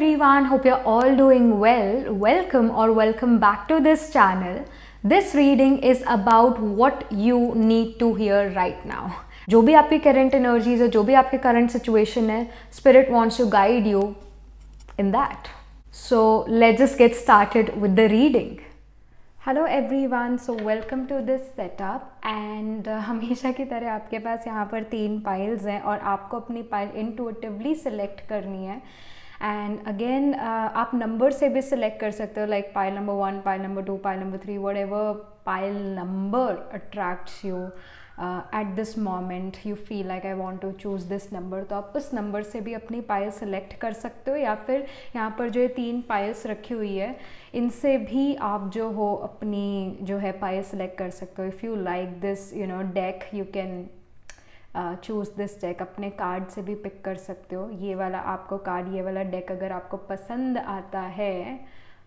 everyone, hope you're all doing well. Welcome back to this channel. This reading is about what you need to hear right now. जो भी आपकी current energies है, जो भी आपके current situation है, Spirit wants to guide you in that. So let's just get started with the reading. Hello everyone, so welcome to this setup and हमेशा की तरह आपके पास यहाँ पर 3 पाइल्स हैं और आपको अपनी पाइल इंटुइटिवली सिलेक्ट करनी है. एंड अगेन आप नंबर से भी सिलेक्ट कर सकते हो, like pile number 1, pile number 2, pile number 3, whatever pile number attracts you at this moment. You feel like I want to choose this number, तो आप उस नंबर से भी अपनी पाइल सेलेक्ट कर सकते हो, या फिर यहाँ पर जो ये 3 पाइल्स रखी हुई है इनसे भी आप जो हो अपनी जो है पाइल सेलेक्ट कर सकते हो. If you like this deck, you can choose this deck. अपने कार्ड से भी पिक कर सकते हो. ये वाला आपको कार्ड, ये वाला डेक अगर आपको पसंद आता है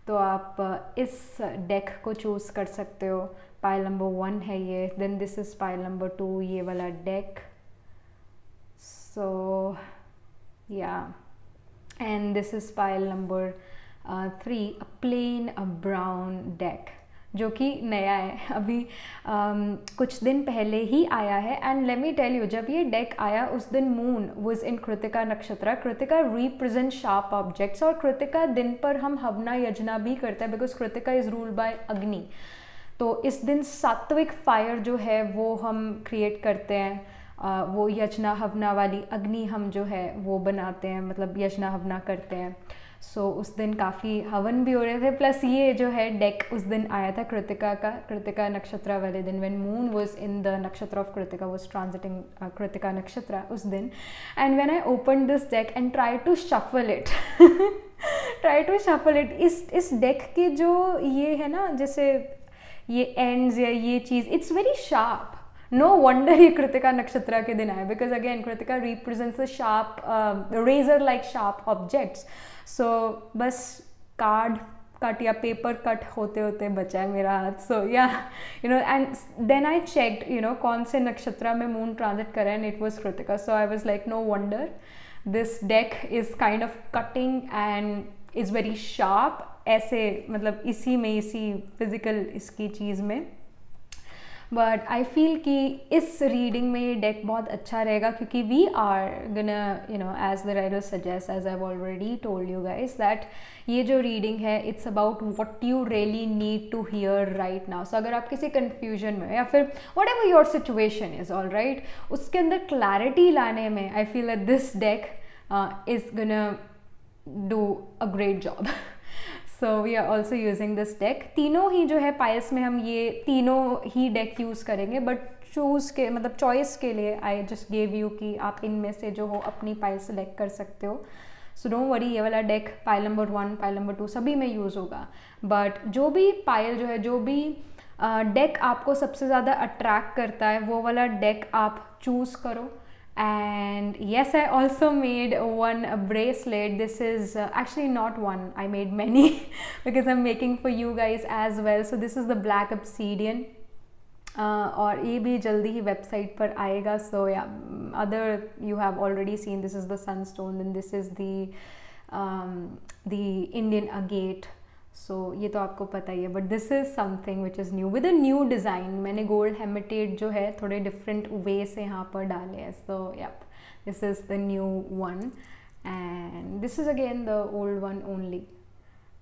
तो आप इस डेक को चूज़ कर सकते हो. पाइल नंबर 1 है ये, then this is pile number 2, ये वाला deck. So yeah, and this is pile number 3, a plain brown deck, जो कि नया है, अभी कुछ दिन पहले ही आया है. And let me tell you, जब ये डेक आया उस दिन मून वाज इन कृतिका नक्षत्र. कृतिका रिप्रेजेंट शार्प ऑब्जेक्ट्स, और कृतिका दिन पर हम हवना यजना भी करते हैं because Kritika is ruled by अग्नि. तो इस दिन सात्विक फायर जो है वो हम क्रिएट करते हैं. वो यजना हवना वाली अग्नि हम जो है वो बनाते हैं, मतलब यजना हवना करते हैं. सो उस दिन काफ़ी हवन भी हो रहे थे. प्लस ये जो है डेक उस दिन आया था कृतिका का, कृतिका नक्षत्र वाले दिन, when moon was in the nakshatra of Krittika, was transiting Krittika nakshatra उस दिन. And when I open this deck and try to shuffle it इस डेक के जो ये है ना, जैसे ये एंड्स या ये चीज़, it's very sharp. No wonder ये कृतिका नक्षत्र के दिन आए, because again Krittika represents the sharp razor like sharp objects. So बस कार्ड कट या पेपर कट होते होते बचा है मेरा हाथ. सो yeah and then I checked कौन से नक्षत्र में मून ट्रांजिट करें, and it was Krittika. So I was like no wonder this deck is kind of cutting and is very sharp. ऐसे मतलब इसी फिजिकल इसकी चीज़ में. बट आई फील कि इस रीडिंग में ये डेक बहुत अच्छा रहेगा, क्योंकि we are gonna as the writer suggest, as I have already told you guys, that ये जो रीडिंग है it's about what you really need to hear right now. So अगर आप किसी कन्फ्यूजन में हो या फिर whatever your situation is, all right, उसके अंदर क्लैरिटी लाने में I feel that this deck is gonna do a great job. So we are also using this deck. तीनों ही जो है पाइल्स में हम ये तीनों ही डेक यूज़ करेंगे, बट चूज़ के मतलब चॉइस के लिए आई जस्ट गेव यू कि आप इनमें से जो हो अपनी पाइल सेलेक्ट कर सकते हो. सो डोंट वरी, ये वाला deck pile number 1, pile number 2 सभी में यूज़ होगा. बट जो भी पाइल जो है, जो भी डेक आपको सबसे ज़्यादा अट्रैक्ट करता है, वो वाला डेक आप चूज़ करो. And yes, I also made one bracelet. This is actually not one, I made many because I'm making for you guys as well. So this is the black obsidian, और ये भी जल्दी ही website पर आएगा. सो या, other you have already seen, this is the sunstone, then this is the Indian agate. सो ये तो आपको पता ही है, but this is something which is new with a new design. मैंने गोल्ड हेमिटेट जो है थोड़े डिफरेंट वे से यहाँ पर डाले हैं. So yup, this is the new one, and this is again the old one only,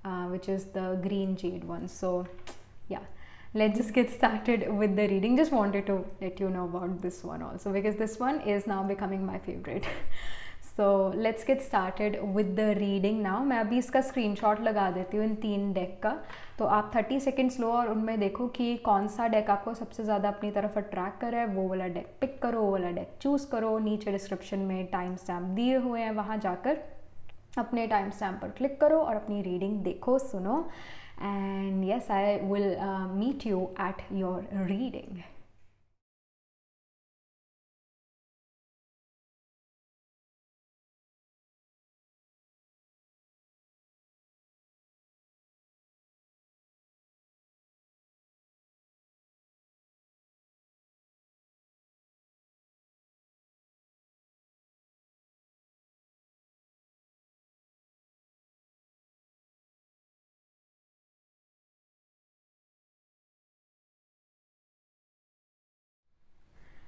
which is the green jade one. So yeah, let's just get started with the reading. Just wanted to let you know about this one also, because this one is now becoming my favorite. So let's get started with the reading now. मैं अभी इसका screenshot लगा देती हूँ इन 3 deck का. तो आप 30 seconds लो और उनमें देखो कि कौन सा डेक आपको सबसे ज़्यादा अपनी तरफ अट्रैक्ट कर रहा है. वो वाला डेक पिक करो, वो वाला डेक चूज़ करो. नीचे डिस्क्रिप्शन में टाइम स्टैम्प दिए हुए हैं, वहाँ जाकर अपने टाइम स्टैम्प पर क्लिक करो और अपनी रीडिंग देखो, सुनो. And yes, I will meet you at your reading.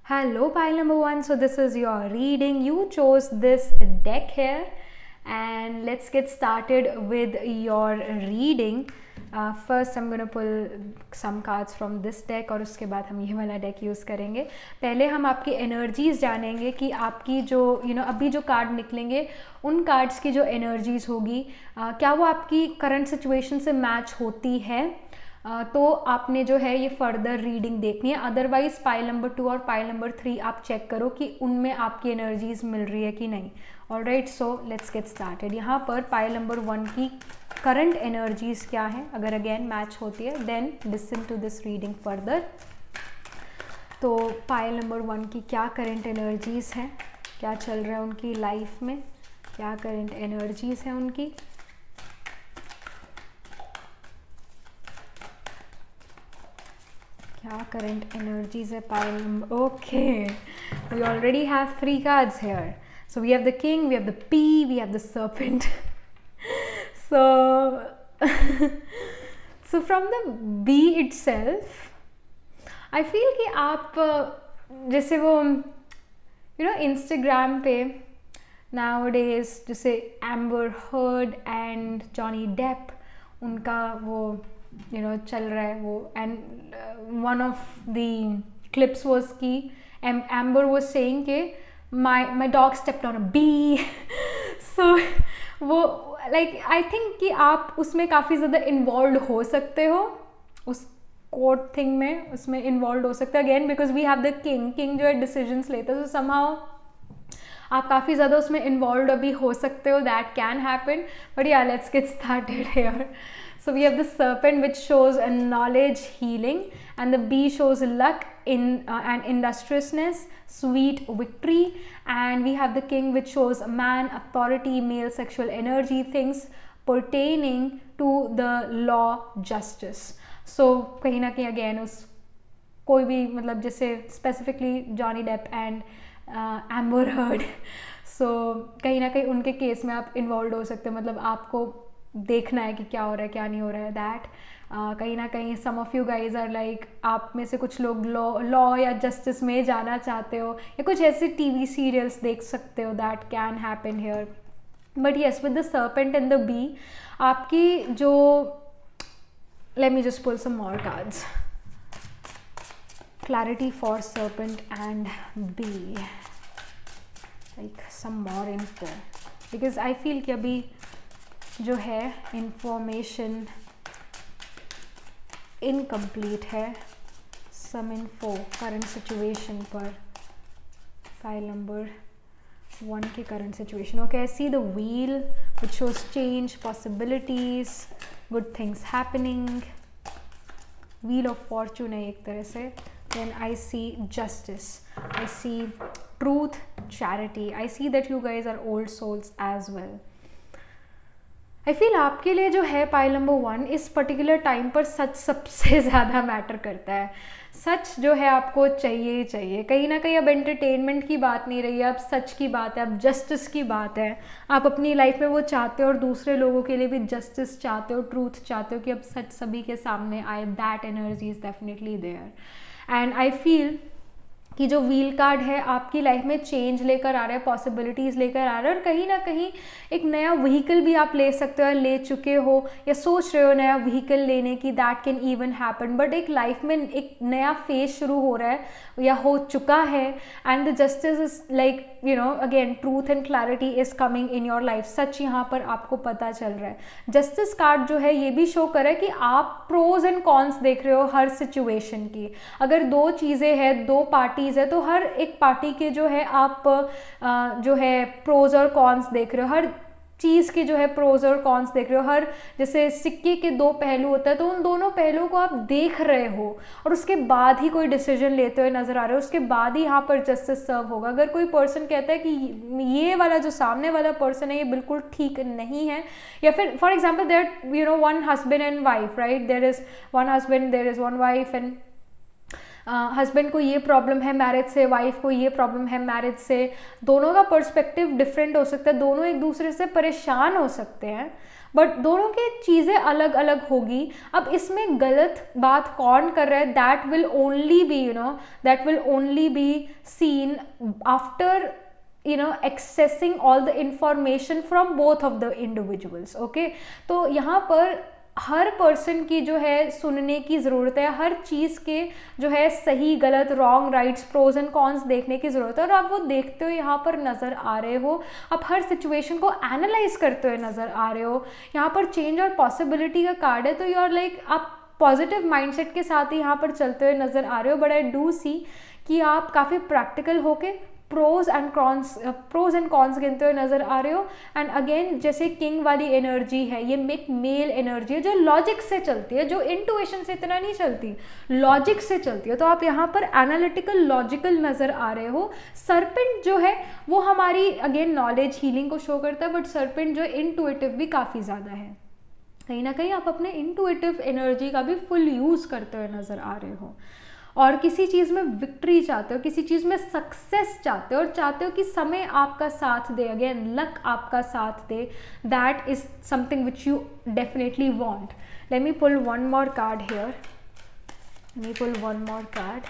Hello, pile number one. So, this is your reading. You chose this deck here, and let's get started with your reading. First, I'm gonna pull some cards from this deck और उसके बाद हम ये वाला deck use करेंगे. पहले हम आपकी energies जानेंगे कि आपकी जो अभी जो कार्ड निकलेंगे उन कार्ड्स की जो energies होगी क्या वो आपकी current situation से मैच होती है. तो आपने जो है ये फर्दर रीडिंग देखनी है. अदरवाइज पाइल नंबर 2 और पाइल नंबर 3 आप चेक करो कि उनमें आपकी एनर्जीज मिल रही है कि नहीं. Alright, so let's get started. यहाँ पर पाइल नंबर 1 की करंट एनर्जीज क्या है, अगर अगेन मैच होती है then listen to this reading further. तो पाइल नंबर 1 की क्या करंट एनर्जीज हैं, क्या चल रहा है उनकी लाइफ में, क्या करंट एनर्जीज हैं उनकी. क्या करंट एनर्जीज है pile number. Okay, we already have 3 cards here. So we have the king, we have the bee, we have the serpent. so from the bee itself, I feel कि आप जैसे वो Instagram पे nowadays जैसे Amber Heard and Johnny Depp उनका वो चल रहा है वो. And one of the clips was कि एम्बर वाज सेइंग कि my dog stepped on a bee. So वो लाइक आई थिंक कि आप उसमें काफ़ी ज़्यादा इन्वॉल्व हो सकते हो, उस कोर्ट थिंग में उसमें इन्वॉल्व हो सकते हैं. Again because we have the king जो है डिसीजंस लेते हैं, तो समहाउ आप काफ़ी ज़्यादा उसमें इन्वॉल्व अभी हो सकते हो. That can happen. बट या let's get started here. So we have the serpent which shows a knowledge, healing, and the bee shows luck and industriousness, sweet victory, and we have the king which shows man, authority, male sexual energy, things pertaining to the law, justice. So कहीं ना कहीं again उस कोई भी मतलब जैसे specifically Johnny Depp and Amber Heard, so कहीं ना कहीं उनके केस में आप इन्वॉल्व हो सकते हैं. मतलब आपको देखना है कि क्या हो रहा है क्या नहीं हो रहा है. दैट कहीं ना कहीं some of you guys are like, आप में से कुछ लोग लॉ या जस्टिस में जाना चाहते हो या कुछ ऐसे टीवी सीरियल्स देख सकते हो. That can happen here. But yes, with the serpent and the bee आपकी जो, let me just pull some more cards. Clarity for serpent and bee, like some more info, because I feel कि अभी जो है information incomplete है. Some info current situation पर pile number 1 की current situation. Okay, I see the wheel which shows change, possibilities, good things happening. Wheel of Fortune है एक तरह से. Then I see justice, I see truth, charity. I see that you guys are old souls as well. I feel आपके लिए जो है pile number 1 इस particular time पर सच सबसे ज़्यादा मैटर करता है. सच जो है आपको चाहिए ही चाहिए. कहीं ना कहीं अब एंटरटेनमेंट की बात नहीं रही है, अब सच की बात है, अब जस्टिस की बात है. आप अपनी लाइफ में वो चाहते हो और दूसरे लोगों के लिए भी जस्टिस चाहते हो, ट्रूथ चाहते हो कि अब सच सभी के सामने आए. That energy is definitely there. And I feel कि जो व्हील कार्ड है आपकी लाइफ में चेंज लेकर आ रहा है, पॉसिबिलिटीज़ लेकर आ रहा है. और कहीं ना कहीं एक नया व्हीकल भी आप ले सकते हो, ले चुके हो या सोच रहे हो नया व्हीकल लेने की. That can even happen. But एक लाइफ में एक नया फेज शुरू हो रहा है या हो चुका है. And the justice is like again truth and clarity is coming in your life. सच यहाँ पर आपको पता चल रहा है. जस्टिस कार्ड जो है ये भी शो कर रहा है कि आप प्रोज एंड कॉन्स देख रहे हो हर सिचुएशन की. अगर 2 चीज़ें हैं, 2 पार्टी है, तो हर एक पार्टी के जो है आप जो है प्रोज और कॉन्स देख रहे हो. हर चीज़ के जो है प्रोज और कॉन्स देख रहे हो. हर जैसे सिक्के के 2 पहलू होता है, तो उन दोनों पहलुओं को आप देख रहे हो और उसके बाद ही कोई डिसीजन लेते हुए नजर आ रहे हो. उसके बाद ही यहाँ पर जस्टिस सर्व होगा. अगर कोई पर्सन कहता है कि ये वाला जो सामने वाला पर्सन है ये बिल्कुल ठीक नहीं है, या फिर for example there one husband and wife, right, there is one husband, there is one wife, and husband को ये प्रॉब्लम है मैरिज से, वाइफ को ये प्रॉब्लम है मैरिज से. दोनों का पर्सपेक्टिव डिफरेंट हो सकता है, दोनों एक दूसरे से परेशान हो सकते हैं. बट दोनों की चीज़ें अलग अलग होगी। अब इसमें गलत बात कौन कर रहा है, that will only be that will only be seen after accessing all the information from both of the individuals. okay, तो यहाँ पर हर पर्सन की जो है सुनने की ज़रूरत है, हर चीज़ के जो है सही गलत wrong rights pros and cons देखने की ज़रूरत है, और आप वो देखते हुए यहाँ पर नज़र आ रहे हो, आप हर सिचुएशन को एनालाइज करते हुए नज़र आ रहे हो। यहाँ पर चेंज और पॉसिबिलिटी का कार्ड है, तो यू आर लाइक आप पॉजिटिव माइंडसेट के साथ ही यहाँ पर चलते हुए नज़र आ रहे हो। बट आई डू सी कि आप काफ़ी प्रैक्टिकल होके प्रोज एंड कॉन्स गिनते हुए नज़र आ रहे हो। एंड अगेन जैसे किंग वाली एनर्जी है, ये एक मेल एनर्जी है जो लॉजिक से चलती है, जो इंटुइशन से इतना नहीं चलती, लॉजिक से चलती है। तो आप यहाँ पर एनालिटिकल लॉजिकल नज़र आ रहे हो। सरपेंट जो है वो हमारी अगेन नॉलेज हीलिंग को शो करता है, बट सरपेंट जो इंटुइटिव भी काफ़ी ज़्यादा है। कहीं ना कहीं आप अपने इंटुइटिव एनर्जी का भी फुल यूज़ करते हुए नज़र आ रहे हो, और किसी चीज़ में विक्ट्री चाहते हो, किसी चीज़ में सक्सेस चाहते हो, और चाहते हो कि समय आपका साथ दे, अगेन लक आपका साथ दे। That is something which you definitely want. Let me pull one more card here, let me pull one more card,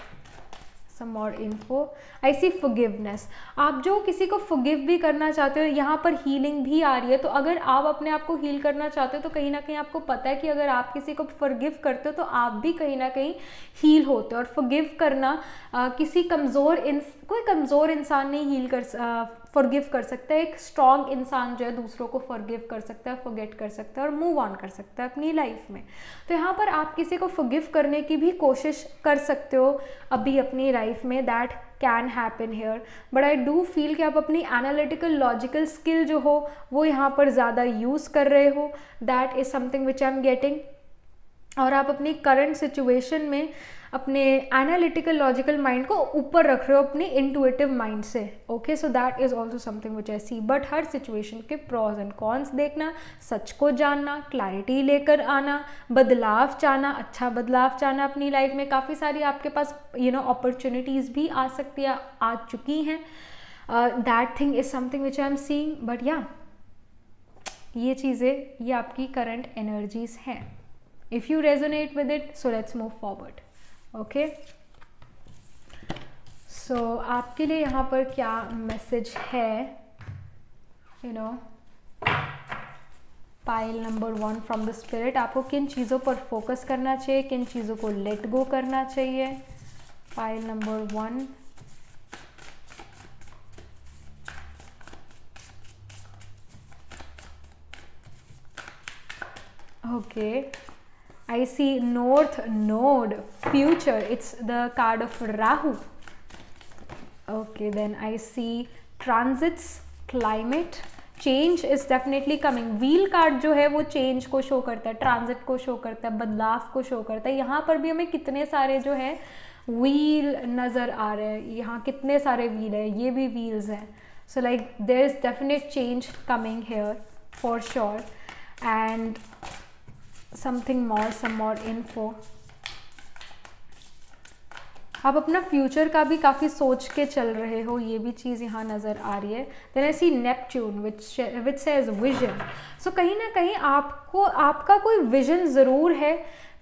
some more info. I see forgiveness. आप जो किसी को forgive भी करना चाहते हो, यहाँ पर healing भी आ रही है। तो अगर आप अपने आप को heal करना चाहते हो तो कहीं ना कहीं आपको पता है कि अगर आप किसी को forgive करते हो तो आप भी कहीं ना कहीं heal होते हो। और forgive करना किसी कोई कमज़ोर इंसान नहीं forgive कर सकता है। एक strong इंसान जो है दूसरों को forgive कर सकता है, forget कर सकता है और move on कर सकता है अपनी लाइफ में। तो यहाँ पर आप किसी को forgive करने की भी कोशिश कर सकते हो अभी अपनी लाइफ में। That can happen here, but I do feel कि आप अपनी एनालिटिकल लॉजिकल स्किल जो हो वो यहाँ पर ज़्यादा यूज़ कर रहे हो। That is something which I am getting. और आप अपनी करंट सिचुएशन में अपने एनालिटिकल लॉजिकल माइंड को ऊपर रख रहे हो अपने इंटुइटिव माइंड से। Okay, so that is also something which I see. But हर सिचुएशन के प्रॉज एंड कॉन्स देखना, सच को जानना, क्लैरिटी लेकर आना, बदलाव चाहना, अच्छा बदलाव चाहना अपनी लाइफ में। काफ़ी सारी आपके पास अपॉर्चुनिटीज़ भी आ सकती है, आ चुकी हैं। That thing is something which I am seeing. But या ये चीज़ें, ये आपकी करंट एनर्जीज हैं। If you resonate with it, so let's move forward. Okay, so आपके लिए यहाँ पर क्या मैसेज है? Pile number 1 from the spirit, आपको किन चीज़ों पर फोकस करना चाहिए, किन चीज़ों को लेट गो करना चाहिए? Pile number 1, okay, I see North Node, future, it's the card of Rahu. Okay, then I see transits, climate, change is definitely coming. Wheel card जो है वो change को शो करता है, ट्रांजिट को शो करता है, बदलाव को शो करता है। यहाँ पर भी हमें कितने सारे जो है व्हील नज़र आ रहे हैं, यहाँ कितने सारे व्हील है, ये भी व्हील्स हैं। So like there is definite change coming here for sure. And something more, some more info. आप अपना फ्यूचर का भी काफ़ी सोच के चल रहे हो, ये भी चीज़ यहाँ नज़र आ रही है। Then I see Neptune which says vision. So कहीं ना कहीं आपका कोई विजन ज़रूर है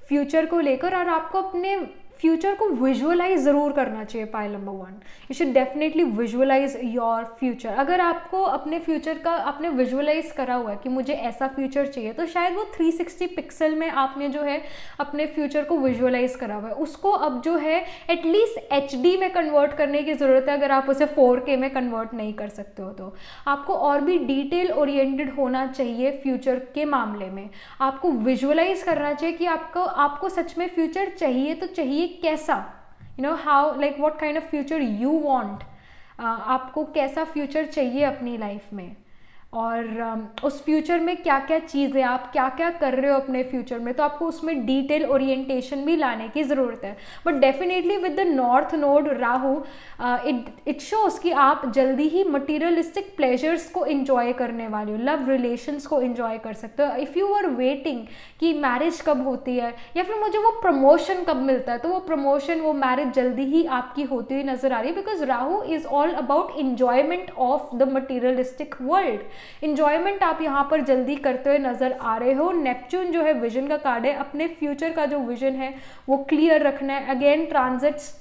फ्यूचर को लेकर, और आपको अपने फ्यूचर को विजुअलाइज ज़रूर करना चाहिए। Pile number 1, you should definitely visualise your future. अगर आपको अपने फ्यूचर का आपने विजुअलाइज करा हुआ है कि मुझे ऐसा फ्यूचर चाहिए, तो शायद वो 360 पिक्सल में आपने जो है अपने फ्यूचर को विजुअलाइज करा हुआ है, उसको अब जो है एटलीस्ट HD में कन्वर्ट करने की ज़रूरत है। अगर आप उसे 4K में कन्वर्ट नहीं कर सकते हो तो आपको और भी डिटेल ओरिएंटेड होना चाहिए फ्यूचर के मामले में। आपको विजुअलाइज करना चाहिए कि आपको सच में फ्यूचर चाहिए तो चाहिए कैसा, how, like what kind of future you want. आपको कैसा फ्यूचर चाहिए अपनी लाइफ में, और उस फ्यूचर में क्या क्या चीज़ें, आप क्या क्या कर रहे हो अपने फ्यूचर में, तो आपको उसमें डिटेल ओरिएंटेशन भी लाने की ज़रूरत है। But definitely with the north node Rahu, it shows कि आप जल्दी ही मटीरियलिस्टिक प्लेजर्स को इंजॉय करने वाले हो, लव रिलेशंस को इंजॉय कर सकते हो। इफ़ यू आर वेटिंग कि मैरिज कब होती है या फिर मुझे वो प्रमोशन कब मिलता है, तो वो प्रमोशन, वो मैरिज जल्दी ही आपकी होती हुई नज़र आ रही है। Because Rahu is all about enjoyment of the materialistic world. Enjoyment आप यहाँ पर जल्दी करते हुए नजर आ रहे हो। नेपच्यून जो है विजन का कार्ड है, अपने फ्यूचर का जो विजन है वो क्लियर रखना है। अगेन ट्रांजिट्स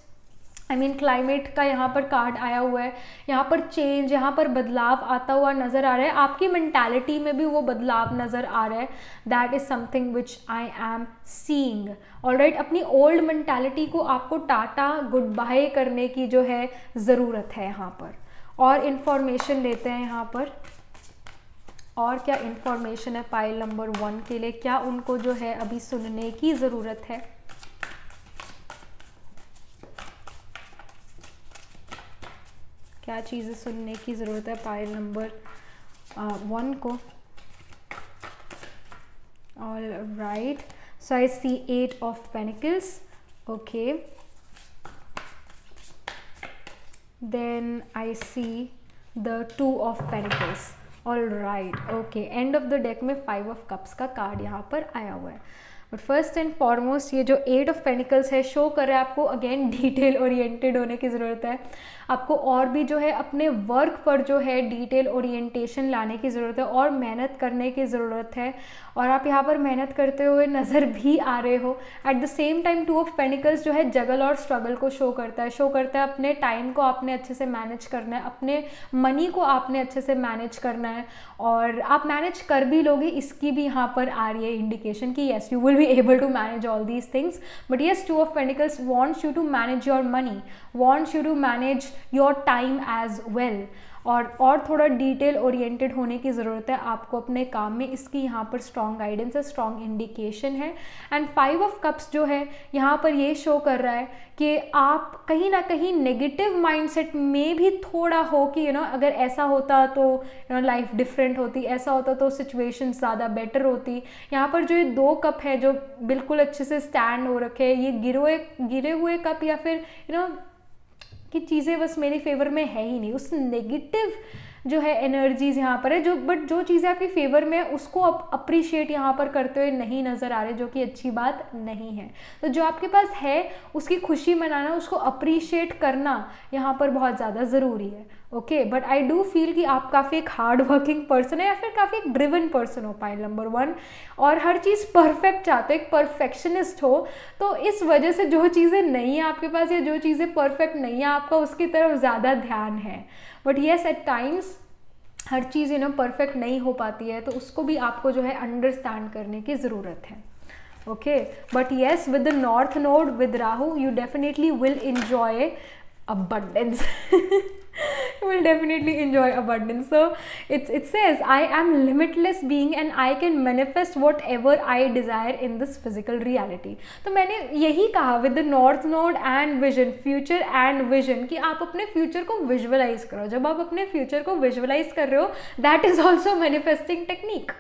क्लाइमेट का यहाँ पर कार्ड आया हुआ है, यहाँ पर चेंज, यहाँ पर बदलाव आता हुआ नज़र आ रहा है। आपकी मेंटालिटी में भी वो बदलाव नज़र आ रहा है। That is something which I am seeing. Alright, अपनी ओल्ड मेंटालिटी को आपको टाटा गुड बाय करने की जो है ज़रूरत है यहाँ पर। और इन्फॉर्मेशन लेते हैं यहाँ पर, और क्या इन्फॉर्मेशन है पाइल नंबर 1 के लिए, क्या उनको जो है अभी सुनने की ज़रूरत है। क्या चीज़ें सुनने की ज़रूरत है पाइल नंबर 1 को। All right, so I see 8 of pentacles, okay, then I see the 2 of pentacles. All right, okay, and of the deck में 5 ऑफ कप्स का कार्ड यहाँ पर आया हुआ है। बट फर्स्ट एंड फॉरमोस्ट ये जो 8 ऑफ पेनिकल्स है शो कर रहा है आपको अगेन डिटेल ओरिएंटेड होने की ज़रूरत है। आपको और भी जो है अपने वर्क पर जो है डिटेल ओरिएंटेशन लाने की ज़रूरत है और मेहनत करने की ज़रूरत है, और आप यहाँ पर मेहनत करते हुए नज़र भी आ रहे हो। Eight the same time 2 of panicles जो है जगल और स्ट्रगल को शो करता है अपने टाइम को आपने अच्छे से मैनेज करना है, अपने मनी को आपने अच्छे से मैनेज करना है, और आप मैनेज कर भी लोगे, इसकी भी यहाँ पर आ रही है इंडिकेशन कि yes you will be able to manage all these things. But yes, 2 of Pentacles wants you to manage your money, wants you to manage your time as well. और थोड़ा डिटेल ओरिएंटेड होने की ज़रूरत है आपको अपने काम में, इसकी यहाँ पर स्ट्रॉन्ग गाइडेंस है, स्ट्रॉन्ग इंडिकेशन है। एंड 5 ऑफ कप्स जो है यहाँ पर ये शो कर रहा है कि आप कहीं ना कहीं नेगेटिव माइंडसेट में भी थोड़ा हो कि अगर ऐसा होता तो लाइफ डिफरेंट होती, ऐसा होता तो सिचुएशन ज़्यादा बेटर होती। यहाँ पर जो ये 2 कप है जो बिल्कुल अच्छे से स्टैंड हो रखे हैं, ये गिरे हुए कप या फिर कि चीज़ें बस मेरे फेवर में है ही नहीं, उस नेगेटिव जो है एनर्जीज यहाँ पर है, जो चीज़ें आपके फेवर में है उसको आप अप्रिशिएट यहाँ पर करते हुए नहीं नज़र आ रहे, जो कि अच्छी बात नहीं है। तो जो आपके पास है उसकी खुशी मनाना, उसको अप्रिशिएट करना यहाँ पर बहुत ज़्यादा ज़रूरी है। Okay, but I do feel कि आप काफ़ी एक हार्ड वर्किंग पर्सन है या फिर काफ़ी एक ड्रिवन पर्सन हो पाइल नंबर 1, और हर चीज़ परफेक्ट चाहते हो, एक परफेक्शनिस्ट हो। तो इस वजह से जो चीज़ें नहीं है आपके पास या जो चीज़ें परफेक्ट नहीं है आपका, उसकी तरफ ज़्यादा ध्यान है। बट येस, एट टाइम्स हर चीज़ परफेक्ट नहीं हो पाती है, तो उसको भी आपको जो है अंडरस्टैंड करने की ज़रूरत है। Okay, but yes, with the north node with Rahu you definitely will enjoy abundance. You will definitely enjoy abundance. So it says I am limitless being and I can manifest whatever I desire in this physical reality. तो मैंने यही कहा with the north node and vision, future and vision, कि आप अपने future को visualise करो। जब आप अपने फ्यूचर को विजुअलाइज कर रहे हो, that is also manifesting technique.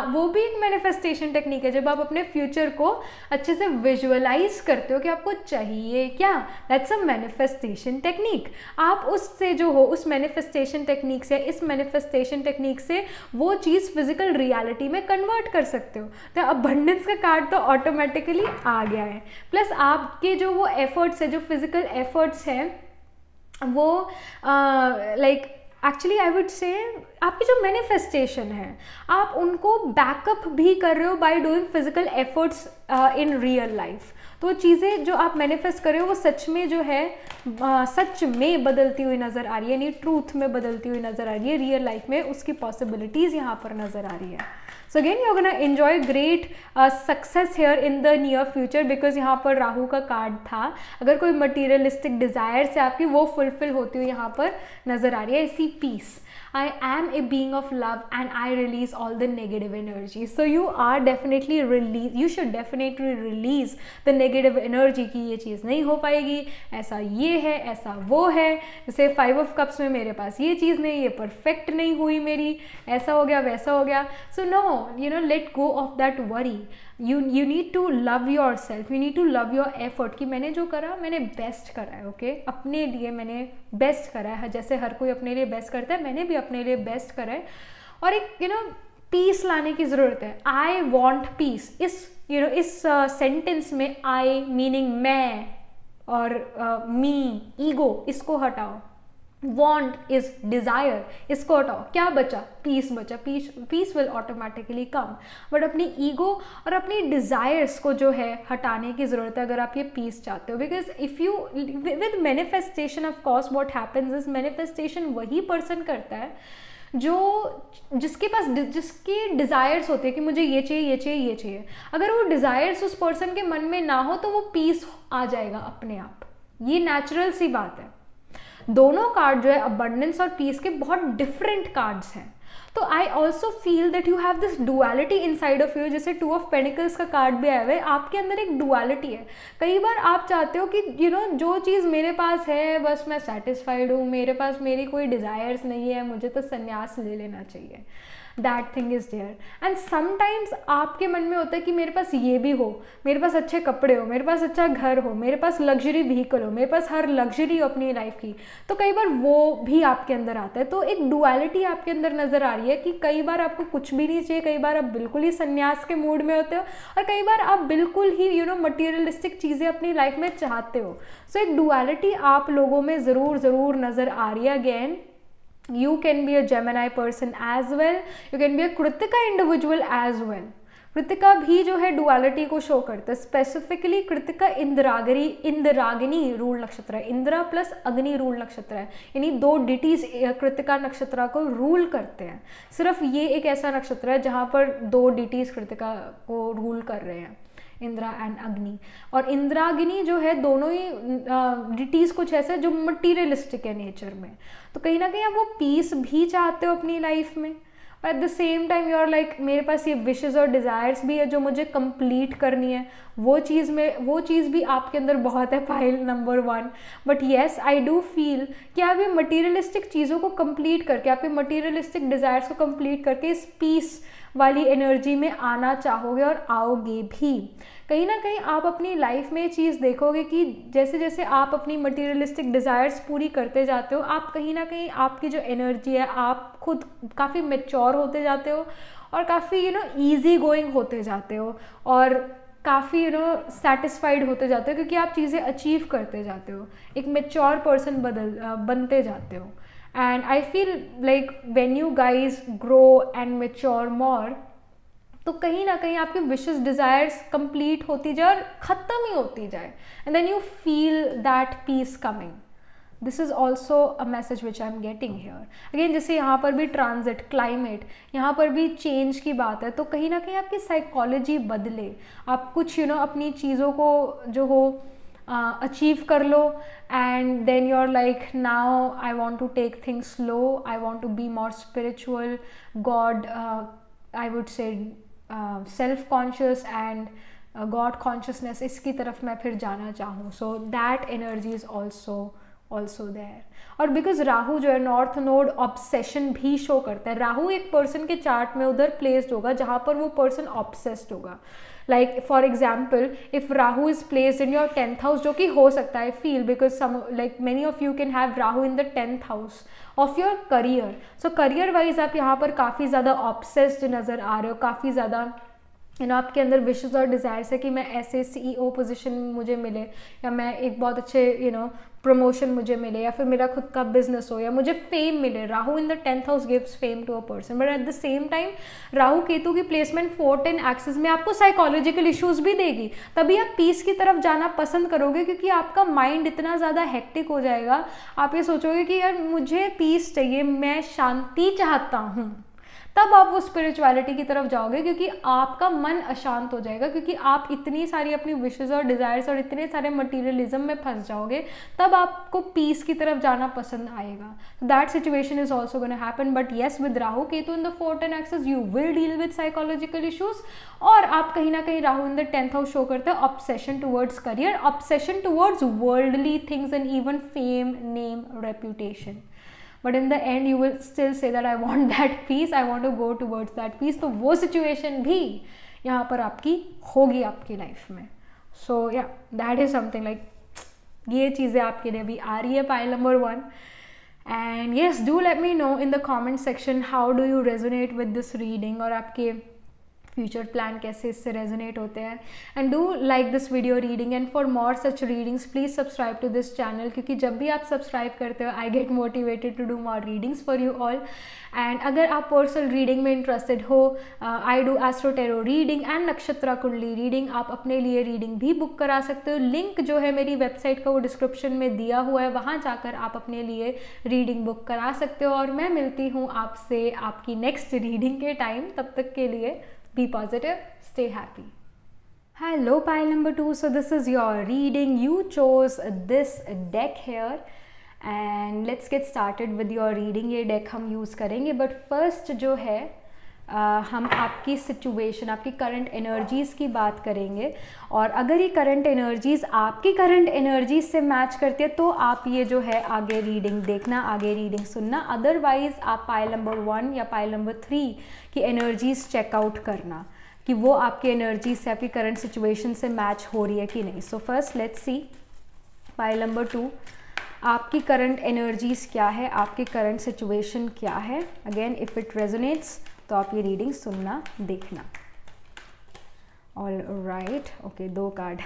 वो भी एक मैनिफेस्टेशन टेक्निक है। जब आप अपने फ्यूचर को अच्छे से विजुअलाइज करते हो कि आपको चाहिए क्या, दैट्स अ मैनिफेस्टेशन टेक्निक। आप उससे जो हो, उस मैनिफेस्टेशन टेक्निक से, इस मैनिफेस्टेशन टेक्निक से वो चीज़ फिजिकल रियलिटी में कन्वर्ट कर सकते हो। तो अबंडेंस का कार्ड तो ऑटोमेटिकली आ गया है। प्लस आपके जो वो एफर्ट्स है, जो फिजिकल एफर्ट्स हैं, वो लाइक एक्चुअली आई वुड से आपकी जो मैनिफेस्टेशन है आप उनको बैकअप भी कर रहे हो by doing physical efforts in real life. तो चीज़ें जो आप मैनिफेस्ट कर रहे हो वो सच में जो है सच में बदलती हुई नज़र आ रही है, यानी ट्रूथ में बदलती हुई नज़र आ रही है, रियल लाइफ में उसकी पॉसिबिलिटीज़ यहाँ पर नज़र आ रही है। So again you are gonna enjoy great success here in the near future, because यहाँ पर राहु का कार्ड था। अगर कोई मटीरियलिस्टिक डिज़ायर्स है आपकी, वो फुलफिल होती हुई यहाँ पर नज़र आ रही है। इसी piece, I am a being of love and I release all the negative energy. So you are definitely you should definitely release the negative energy कि ये चीज़ नहीं हो पाएगी, ऐसा ये है, ऐसा वो है। जैसे 5 of cups में मेरे पास ये चीज़ नहीं, ये परफेक्ट नहीं हुई मेरी, ऐसा हो गया, वैसा हो गया। So no, let go of that worry. You need to love yourself, you need to love your effort कि मैंने जो करा मैंने बेस्ट करा है। ओके, अपने लिए मैंने बेस्ट करा है, जैसे हर कोई अपने लिए बेस्ट करता है, मैंने भी अपने लिए बेस्ट करा है। और एक पीस लाने की ज़रूरत है। I want piece. इस सेंटेंस में आई मीनिंग मैं और मी, ईगो, इसको हटाओ। want is desire, इसको हटाओ, क्या बचा? पीस बचा. Peace will automatically come. But अपनी ईगो और अपनी डिज़ायर्स को जो है हटाने की ज़रूरत है अगर आप ये पीस चाहते हो. Because if you with manifestation, of course what happens is manifestation वही पर्सन करता है जिसके डिज़ायर्स होते हैं कि मुझे ये चाहिए, ये चाहिए, ये चाहिए. अगर वो डिज़ायर्स उस पर्सन के मन में ना हो तो वो पीस आ जाएगा अपने आप. ये नेचुरल सी बात है. दोनों कार्ड जो है अबंडेंस और पीस के बहुत डिफरेंट कार्ड्स हैं. तो आई also feel that you have this duality inside of you. जैसे 2 ऑफ पेनिकल्स का कार्ड भी आया हुआ है, आपके अंदर एक डुअलिटी है. कई बार आप चाहते हो कि जो चीज़ मेरे पास है बस मैं सेटिस्फाइड हूँ, मेरे पास मेरी कोई डिज़ायर्स नहीं है, मुझे तो संन्यास ले लेना चाहिए. That thing is there. And sometimes आपके मन में होता है कि मेरे पास ये भी हो, मेरे पास अच्छे कपड़े हो, मेरे पास अच्छा घर हो, मेरे पास लग्जरी व्हीकल हो, मेरे पास हर लग्जरी हो अपनी लाइफ की. तो कई बार वो भी आपके अंदर आता है. तो एक डुअलिटी आपके अंदर नज़र आ रही है कि कई बार आपको कुछ भी नहीं चाहिए, कई बार आप बिल्कुल ही संन्यास के मूड में होते हो, और कई बार आप बिल्कुल ही मटीरियलिस्टिक चीज़ें अपनी लाइफ में चाहते हो. सो एक डुअलिटी आप लोगों में ज़रूर नज़र आ रही है. Again, you can be a Gemini person as well, you can be a Kritika individual as well. Kritika भी जो है डुअलिटी को शो करता है. स्पेसिफिकली कृतिका इंद्रागिनी रूल नक्षत्र है. इंद्रा प्लस अग्नि रूल नक्षत्र है, यानी 2 डिटीज कृतिका नक्षत्र को रूल करते हैं. सिर्फ ये एक ऐसा नक्षत्र है जहाँ पर 2 डिटीज कृतिका को रूल कर रहे हैं, इंद्रा एंड अग्नि. और इंद्राग्नि जो है दोनों ही डिटीज़ कुछ ऐसे जो मटीरियलिस्टिक है नेचर में. तो कहीं ना कहीं आप वो पीस भी चाहते हो अपनी लाइफ में, और at the same time you are like मेरे पास ये विशेज़ और डिज़ायर्स भी है जो मुझे कंप्लीट करनी है. वो चीज़ भी आपके अंदर बहुत है, file number 1. But yes, I do feel कि आप ये मटीरियलिस्टिक चीज़ों को कंप्लीट करके, आपके मटीरियलिस्टिक डिज़ायर्स को कंप्लीट करके इस पीस वाली एनर्जी में आना चाहोगे और आओगे भी. कहीं ना कहीं आप अपनी लाइफ में ये चीज़ देखोगे कि जैसे जैसे आप अपनी मटीरियलिस्टिक डिज़ायर्स पूरी करते जाते हो, आप कहीं ना कहीं आपकी जो एनर्जी है, आप खुद काफ़ी मैच्योर होते जाते हो और काफ़ी ईजी गोइंग होते जाते हो और काफ़ी सेटिस्फाइड होते जाते हो, क्योंकि आप चीज़ें अचीव करते जाते हो, एक मैच्योर पर्सन बनते जाते हो. And I feel like when you guys grow and mature more, तो कहीं ना कहीं आपके विशेस डिज़ायर्स कंप्लीट होती जाए और ख़त्म ही होती जाए, and then you feel that peace coming. This is also a message which I am getting here. Again, जैसे यहाँ पर भी ट्रांजिट, क्लाइमेट, यहाँ पर भी चेंज की बात है. तो कहीं ना कहीं आपकी साइकोलॉजी बदले, आप कुछ अपनी चीज़ों को जो हो अचीव कर लो, and then you are like now I want to take things slow, I want to be more spiritual, God, I would say self conscious and God consciousness, इसकी तरफ मैं फिर जाना चाहूँ. So that energy is also there. और because Rahu जो है north node obsession भी शो करता है. राहु एक पर्सन के चार्ट में उधर प्लेस्ड होगा जहाँ पर वो पर्सन ऑब्सेस्ड होगा. Like for example, if Rahu is placed in your 10th house, जो कि हो सकता है, I feel, because like many of you can have Rahu in the 10th house of your career. So career wise आप यहाँ पर काफ़ी ज़्यादा obsessed नज़र आ रहे हो, काफ़ी ज़्यादा आपके अंदर विशेस और डिज़ायर्स है कि मैं ऐसे CEO पोजीशन मुझे मिले, या मैं एक बहुत अच्छे प्रमोशन मुझे मिले, या फिर मेरा खुद का बिजनेस हो, या मुझे फेम मिले. Rahu in the 10th house gives fame to a person. But at the same time Rahu Ketu की प्लेसमेंट 4-10 एक्सिस में आपको साइकोलॉजिकल इश्यूज भी देगी. तभी आप पीस की तरफ जाना पसंद करोगे, क्योंकि आपका माइंड इतना ज़्यादा हेक्टिक हो जाएगा. आप ये सोचोगे कि यार मुझे पीस चाहिए, मैं शांति चाहता हूँ. तब आप वो स्पिरिचुअलिटी की तरफ जाओगे, क्योंकि आपका मन अशांत हो जाएगा, क्योंकि आप इतनी सारी अपनी विशेस और डिज़ायर्स और इतने सारे मटीरियलिज्म में फंस जाओगे. तब आपको पीस की तरफ जाना पसंद आएगा. That situation is also gonna happen. But yes, with Rahu Ketu in the 4-10 axis you will deal with psychological issues. और आप कहीं ना कहीं Rahu in the 10th house show करते हैं obsession towards career, obsession towards worldly things and even fame, name, reputation. But in the end you will still say that I want that peace, I want to go towards that peace. तो वो situation भी यहाँ पर आपकी होगी आपकी life में. So yeah, that is something like, ये चीज़ें आपके लिए भी आ रही है pile number 1. And yes, do let me know in the comment section how do you resonate with this reading, और आपके फ्यूचर प्लान कैसे इससे रेजोनेट होते हैं. And do like this video reading, and for more such readings please subscribe to this channel, क्योंकि जब भी आप सब्सक्राइब करते हो I get motivated to do more readings for you all. And अगर आप पर्सनल रीडिंग में इंटरेस्टेड हो, I do astro tarot reading and nakshatra kundli reading. आप अपने लिए रीडिंग भी बुक करा सकते हो. लिंक जो है मेरी वेबसाइट का वो डिस्क्रिप्शन में दिया हुआ है, वहाँ जाकर आप अपने लिए रीडिंग बुक करा सकते हो. और मैं मिलती हूँ आपसे आपकी नेक्स्ट रीडिंग के टाइम. तब तक के लिए be positive, stay happy. Hello pile number 2. So this is your reading. You chose this deck here and let's get started with your reading. ये deck हम use करेंगे, but first जो है हम आपकी सिचुएशन, आपकी करंट एनर्जीज़ की बात करेंगे. और अगर ये करंट एनर्जीज़ आपकी करंट एनर्जीज से मैच करती है तो आप ये जो है आगे रीडिंग देखना, आगे रीडिंग सुनना. अदरवाइज़ आप पाइल नंबर 1 या पाइल नंबर 3 की एनर्जीज़ चेकआउट करना कि वो आपकी एनर्जीज से, आपकी करंट सिचुएशन से मैच हो रही है कि नहीं. So first let's see pile number 2, आपकी करंट एनर्जीज़ क्या है, आपकी करंट सिचुएशन क्या है. अगेन इफ़ इट रेजोनेट्स तो आप ये रीडिंग सुनना, देखना. All right, okay, 2 card.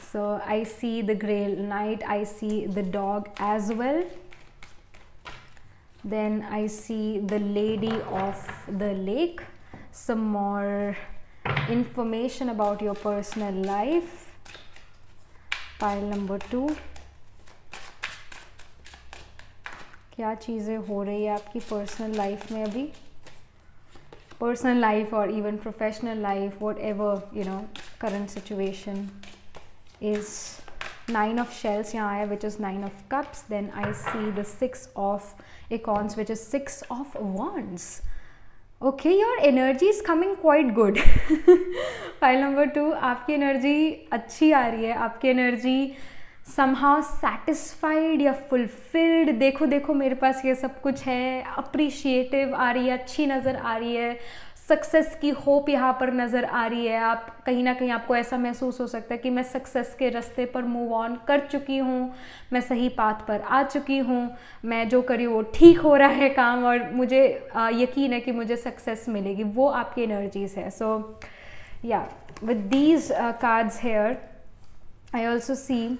So I see the grey knight, I see the dog as well, then I see the lady of the lake. Some more information about your personal life. Pile number 2, क्या चीज़ें हो रही है आपकी personal life में अभी, personal life or even professional life, whatever you know current situation is. 9 of shells यहाँ है, which is 9 of cups. Then I see the 6 of acorns, which is 6 of wands. Okay, your energy is coming quite good. File number 2, आपकी energy अच्छी आ रही है, आपकी energy somehow satisfied या fulfilled. देखो देखो मेरे पास ये सब कुछ है, अप्रिशिएटिव आ रही है, अच्छी नज़र आ रही है, सक्सेस की होप यहाँ पर नज़र आ रही है. आप कहीं ना कहीं आपको ऐसा महसूस हो सकता है कि मैं सक्सेस के रास्ते पर मूव ऑन कर चुकी हूँ, मैं सही पाथ पर आ चुकी हूँ, मैं जो करी वो ठीक हो रहा है काम, और मुझे यकीन है कि मुझे सक्सेस मिलेगी. वो आपकी एनर्जीज है. सो या with these cards here I also see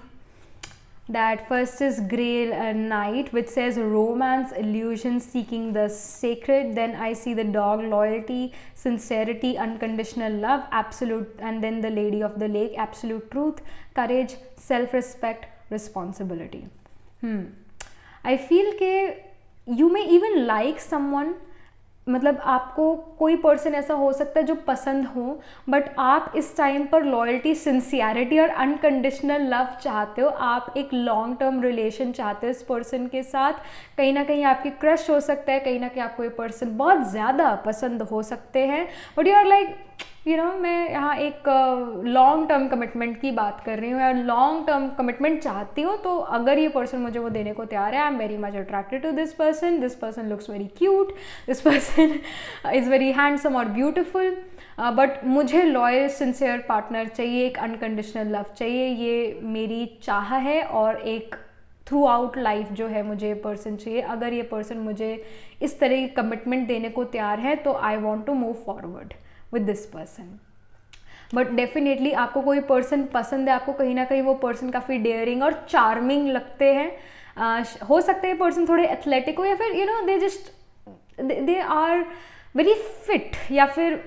that first is Grey Knight, which says romance, illusion, seeking the sacred. Then I see the dog, loyalty, sincerity, unconditional love, absolute. And then the lady of the lake, absolute truth, courage, self-respect, responsibility. I feel के you may even like someone, मतलब आपको कोई person ऐसा हो सकता है जो पसंद हो, बट आप इस टाइम पर लॉयल्टी, सिंसियरिटी और अनकंडीशनल लव चाहते हो. आप एक लॉन्ग टर्म रिलेशन चाहते हो इस पर्सन के साथ. कहीं ना कहीं आपकी क्रश हो सकता है, कहीं ना कहीं आपको ये पर्सन बहुत ज़्यादा पसंद हो सकते हैं, but you are like you know, मैं यहाँ एक लॉन्ग टर्म कमिटमेंट की बात कर रही हूँ, या लॉन्ग टर्म कमिटमेंट चाहती हूँ. तो अगर ये पर्सन मुझे वो देने को तैयार है, I am very much attracted to this person looks very cute, this person is very handsome और ब्यूटिफुल, बट मुझे लॉयल सिंसियर पार्टनर चाहिए, एक अनकंडीशनल लव चाहिए. ये मेरी चाह है और एक थ्रू आउट लाइफ जो है मुझे पर्सन चाहिए. अगर ये पर्सन मुझे इस तरह की कमिटमेंट देने को तैयार है तो I want to move forward with this person. But definitely आपको कोई पर्सन पसंद है, आपको कहीं ना कहीं वो पर्सन काफ़ी डेयरिंग और चार्मिंग लगते हैं. हो सकता है ये पर्सन थोड़े एथलेटिक हो, या फिर you know they are very fit, या फिर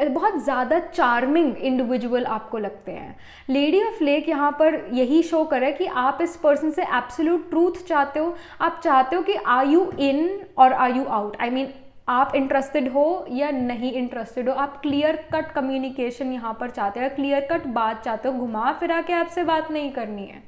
बहुत ज़्यादा चार्मिंग इंडिविजुअल आपको लगते हैं. लेडी ऑफ लेक यहाँ पर यही शो करे कि आप इस पर्सन से एब्सोल्यूट ट्रूथ चाहते हो. आप चाहते हो कि आर यू इन और are you out, I mean आप इंटरेस्टेड हो या नहीं इंटरेस्टेड हो. आप क्लियर कट कम्युनिकेशन यहाँ पर चाहते हो, क्लियर कट बात चाहते हो, घुमा फिरा के आपसे बात नहीं करनी है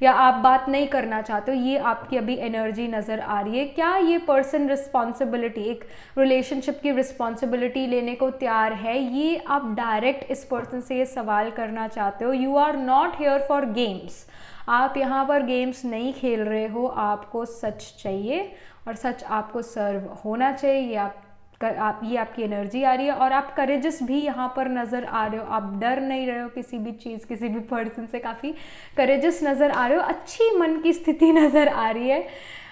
या आप बात नहीं करना चाहते हो. ये आपकी अभी एनर्जी नज़र आ रही है. क्या ये पर्सन रिस्पॉन्सिबिलिटी, एक रिलेशनशिप की रिस्पॉन्सिबिलिटी लेने को तैयार है? ये आप डायरेक्ट इस पर्सन से ये सवाल करना चाहते हो. You are not here for games, आप यहाँ पर गेम्स नहीं खेल रहे हो. आपको सच चाहिए और सच आपको सर्व होना चाहिए. ये आपकी एनर्जी आ रही है और आप करेजस भी यहाँ पर नज़र आ रहे हो. आप डर नहीं रहे हो किसी भी चीज़, किसी भी पर्सन से. काफ़ी करेजस नज़र आ रहे हो. अच्छी मन की स्थिति नज़र आ रही है,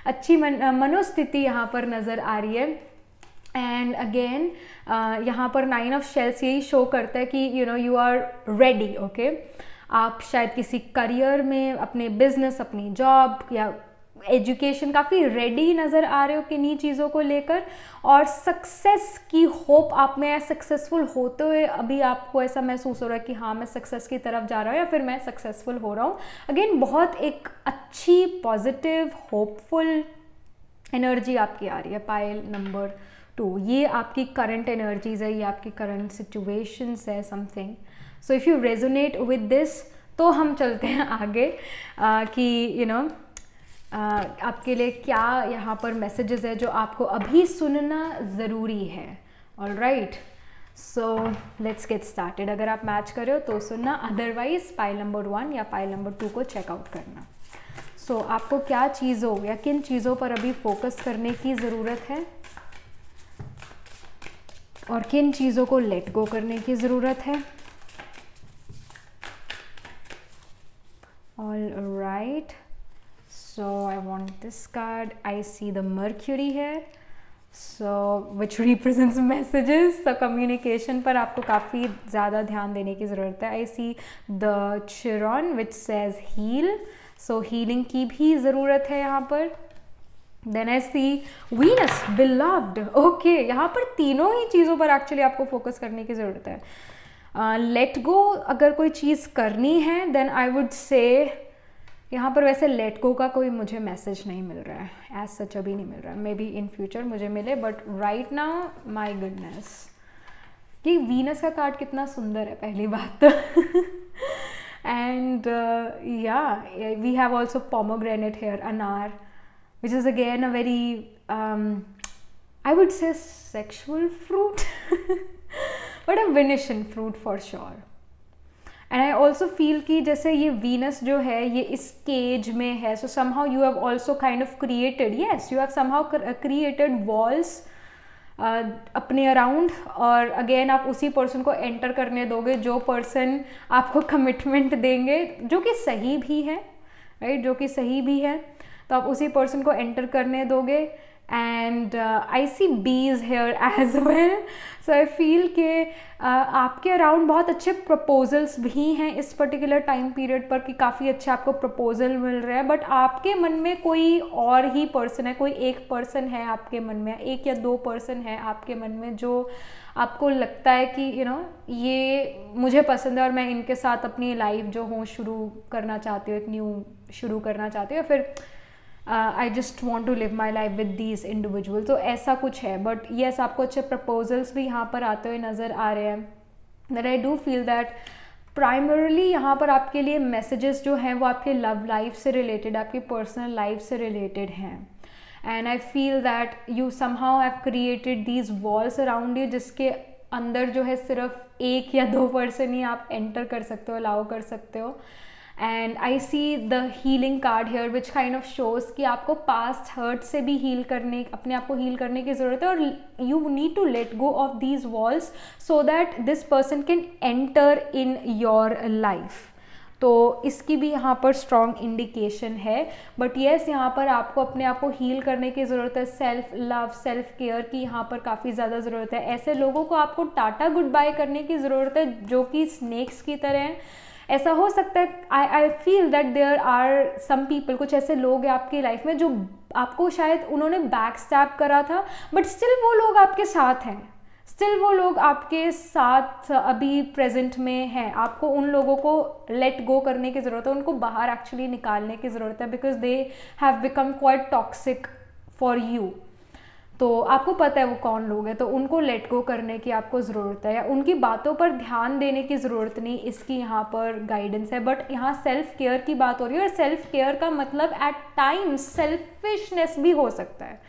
अच्छी मनोस्थिति यहाँ पर नज़र आ रही है. एंड अगेन यहाँ पर 9 ऑफ शेल्स यही शो करता है कि यू आर रेडी, ओके। आप शायद किसी करियर में, अपने बिजनेस, अपनी जॉब या एजुकेशन काफ़ी रेडी नज़र आ रहे हो किन्हीं चीज़ों को लेकर, और सक्सेस की होप आप में है। सक्सेसफुल होते हुए अभी आपको ऐसा महसूस हो रहा है कि हाँ मैं सक्सेस की तरफ जा रहा हूँ या फिर मैं सक्सेसफुल हो रहा हूँ। अगेन बहुत एक अच्छी पॉजिटिव होपफुल एनर्जी आपकी आ रही है। पाइल नंबर 2, ये आपकी करंट एनर्जीज है, ये आपकी करंट सिचुएशंस है something. So if you resonate with this तो हम चलते हैं आगे कि आपके लिए क्या यहाँ पर मैसेजेस है जो आपको अभी सुनना ज़रूरी है। Alright, so let's get started. अगर आप मैच कर रहे हो तो सुनना, अदरवाइज पाइल नंबर 1 या पाइल नंबर 2 को चेकआउट करना। सो आपको क्या चीज़ों या किन चीज़ों पर अभी फोकस करने की ज़रूरत है और किन चीज़ों को लेट गो करने की ज़रूरत है। All right, so I want this card. I see the Mercury here, so which represents messages. So communication पर आपको काफ़ी ज़्यादा ध्यान देने की ज़रूरत है। I see the Chiron which says heal, so healing की भी ज़रूरत है यहाँ पर। Then I see Venus, beloved. Okay, यहाँ पर तीनों ही चीज़ों पर एक्चुअली आपको फोकस करने की ज़रूरत है। लेट गो अगर कोई चीज़ करनी है then I would say यहाँ पर वैसे लेट गो का कोई मुझे मैसेज नहीं मिल रहा है, एज सच अभी नहीं मिल रहा है। मे बी इन फ्यूचर मुझे मिले, but right now my goodness. कि वीनस का कार्ड कितना सुंदर है पहली बात तो। And ya we have also pomegranate here, अनार, which is again a very I would say sexual fruit but a Venetian fruit for sure. And I also feel कि जैसे ये वीनस जो है ये इस केज में है, सो somehow you have also kind of created, yes you have somehow created walls अपने अराउंड, और अगेन आप उसी पर्सन को एंटर करने दोगे जो पर्सन आपको कमिटमेंट देंगे, जो कि सही भी है, राइट, जो कि सही भी है। तो आप उसी पर्सन को एंटर करने दोगे। And I see bees here as well, so I feel कि आपके अराउंड बहुत अच्छे प्रपोजल्स भी हैं इस पर्टिकुलर टाइम पीरियड पर, कि काफ़ी अच्छे आपको प्रपोजल मिल रहे हैं, बट आपके मन में कोई और ही पर्सन है, कोई एक पर्सन है आपके मन में, 1 या 2 पर्सन है आपके मन में जो आपको लगता है कि ये मुझे पसंद है और मैं इनके साथ अपनी लाइफ जो हूँ शुरू करना चाहती हूँ, एक न्यू शुरू करना चाहती हूँ, या फिर I just want to live my life with these individual. तो ऐसा कुछ है, बट येस आपको अच्छे प्रपोजल्स भी यहाँ पर आते हुए नज़र आ रहे हैं। That I do feel that primarily यहाँ पर आपके लिए मैसेजेस जो हैं वो आपके लव लाइफ से रिलेटेड, आपकी पर्सनल लाइफ से रिलेटेड हैं। And I feel that you somehow have created these walls around you, जिसके अंदर जो है सिर्फ 1 या 2 पर्सन ही आप एंटर कर सकते हो, अलाउ कर सकते हो। And I see the healing card here which kind of shows कि आपको पास्ट हर्ट से भी हील करने, अपने आप को हील करने की ज़रूरत है, और you need to let go of these walls so that this person can enter in your life. तो इसकी भी यहाँ पर स्ट्रॉन्ग इंडिकेशन है। बट येस यहाँ पर आपको अपने आप को हील करने की ज़रूरत है, सेल्फ लव, सेल्फ केयर की यहाँ पर काफ़ी ज़्यादा ज़रूरत है। ऐसे लोगों को आपको टाटा गुड बाय करने की ज़रूरत है जो कि स्नेक्स की तरह हैं। ऐसा हो सकता है, I feel that there are some people, कुछ ऐसे लोग हैं आपकी लाइफ में जो आपको शायद उन्होंने बैक स्टैब करा था, बट स्टिल वो लोग आपके साथ हैं, स्टिल वो लोग आपके साथ अभी प्रेजेंट में हैं। आपको उन लोगों को लेट गो करने की ज़रूरत है, उनको बाहर एक्चुअली निकालने की ज़रूरत है, because they have become quite toxic for you. तो आपको पता है वो कौन लोग हैं, तो उनको लेट गो करने की आपको ज़रूरत है, या उनकी बातों पर ध्यान देने की ज़रूरत नहीं, इसकी यहाँ पर गाइडेंस है। बट यहाँ सेल्फ केयर की बात हो रही है, और सेल्फ केयर का मतलब एट टाइम्स सेल्फिशनेस भी हो सकता है।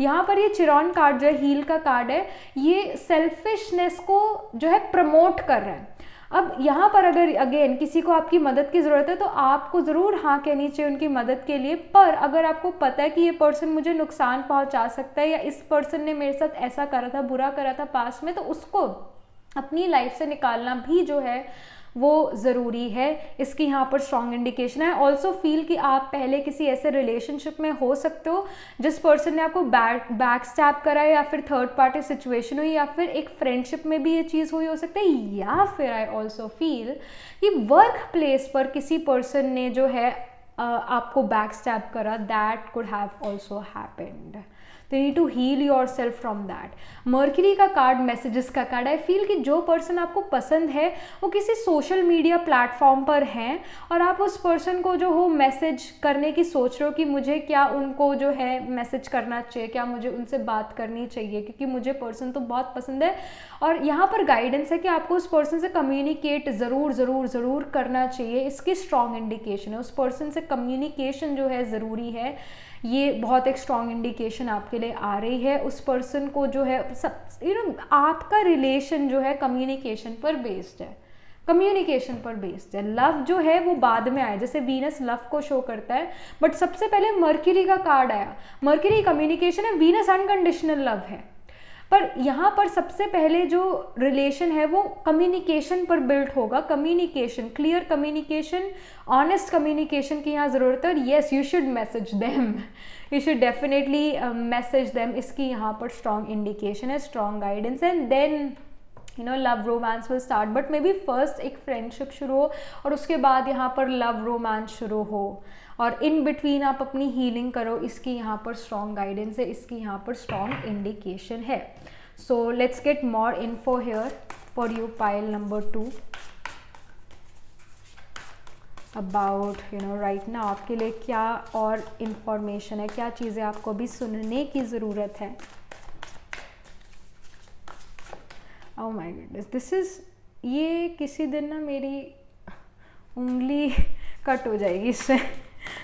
यहाँ पर ये चिरॉन कार्ड जो है, हील का कार्ड है, ये सेल्फिशनेस को जो है प्रमोट कर रहा है। अब यहाँ पर अगर अगेन किसी को आपकी मदद की ज़रूरत है तो आपको ज़रूर हाँ कहनी चाहिए उनकी मदद के लिए, पर अगर आपको पता है कि ये पर्सन मुझे नुकसान पहुँचा सकता है, या इस पर्सन ने मेरे साथ ऐसा करा था, बुरा करा था पास्ट में, तो उसको अपनी लाइफ से निकालना भी जो है वो ज़रूरी है, इसकी यहाँ पर स्ट्रॉन्ग इंडिकेशन है। ऑल्सो फील कि आप पहले किसी ऐसे रिलेशनशिप में हो सकते हो जिस पर्सन ने आपको बैक स्टैप करा है, या फिर थर्ड पार्टी सिचुएशन हुई, या फिर एक फ्रेंडशिप में भी ये चीज़ हुई हो सकती है, या फिर आई ऑल्सो फील कि वर्क प्लेस पर किसी पर्सन ने जो है आपको बैक स्टैप करा, that could have also happened. तो need to heal yourself from that. Mercury का कार्ड मैसेजेस का कार्ड। आई फील कि जो पर्सन आपको पसंद है वो किसी सोशल मीडिया प्लेटफॉर्म पर हैं और आप उस पर्सन को जो हो मैसेज करने की सोच रहे हो कि मुझे क्या उनको जो है मैसेज करना चाहिए, क्या मुझे उनसे बात करनी चाहिए, क्योंकि मुझे पर्सन तो बहुत पसंद है। और यहाँ पर गाइडेंस है कि आपको उस पर्सन से कम्युनिकेट ज़रूर ज़रूर ज़रूर करना चाहिए, इसकी स्ट्रॉन्ग इंडिकेशन है। उस पर्सन से कम्युनिकेशन जो है ज़रूरी है, ये बहुत एक स्ट्रॉन्ग इंडिकेशन आपके लिए आ रही है। उस पर्सन को जो है आपका रिलेशन जो है कम्युनिकेशन पर बेस्ड है, कम्युनिकेशन पर बेस्ड है। लव जो है वो बाद में आया, जैसे वीनस लव को शो करता है, बट सबसे पहले मर्क्यूरी का कार्ड आया। मर्क्यूरी कम्युनिकेशन है, वीनस अनकंडीशनल लव है। पर यहाँ पर सबसे पहले जो रिलेशन है वो कम्युनिकेशन पर बिल्ड होगा। Communication, clear communication, honest communication की यहाँ ज़रूरत है। और yes, you should message them, you should definitely message them, इसकी यहाँ पर स्ट्रॉन्ग इंडिकेशन है, strong guidance. And then love romance will start, but maybe first एक फ्रेंडशिप शुरू हो और उसके बाद यहाँ पर लव रोमांस शुरू हो, और इन बिटवीन आप अपनी हीलिंग करो, इसकी यहाँ पर स्ट्रॉन्ग गाइडेंस है, इसकी यहाँ पर स्ट्रॉन्ग इंडिकेशन है। सो let's get more info here for you pile number 2 about right now आपके लिए क्या और इन्फॉर्मेशन है, क्या चीज़ें आपको अभी सुनने की ज़रूरत है। Oh my goodness, this is, ये किसी दिन ना मेरी उंगली कट हो जाएगी इससे।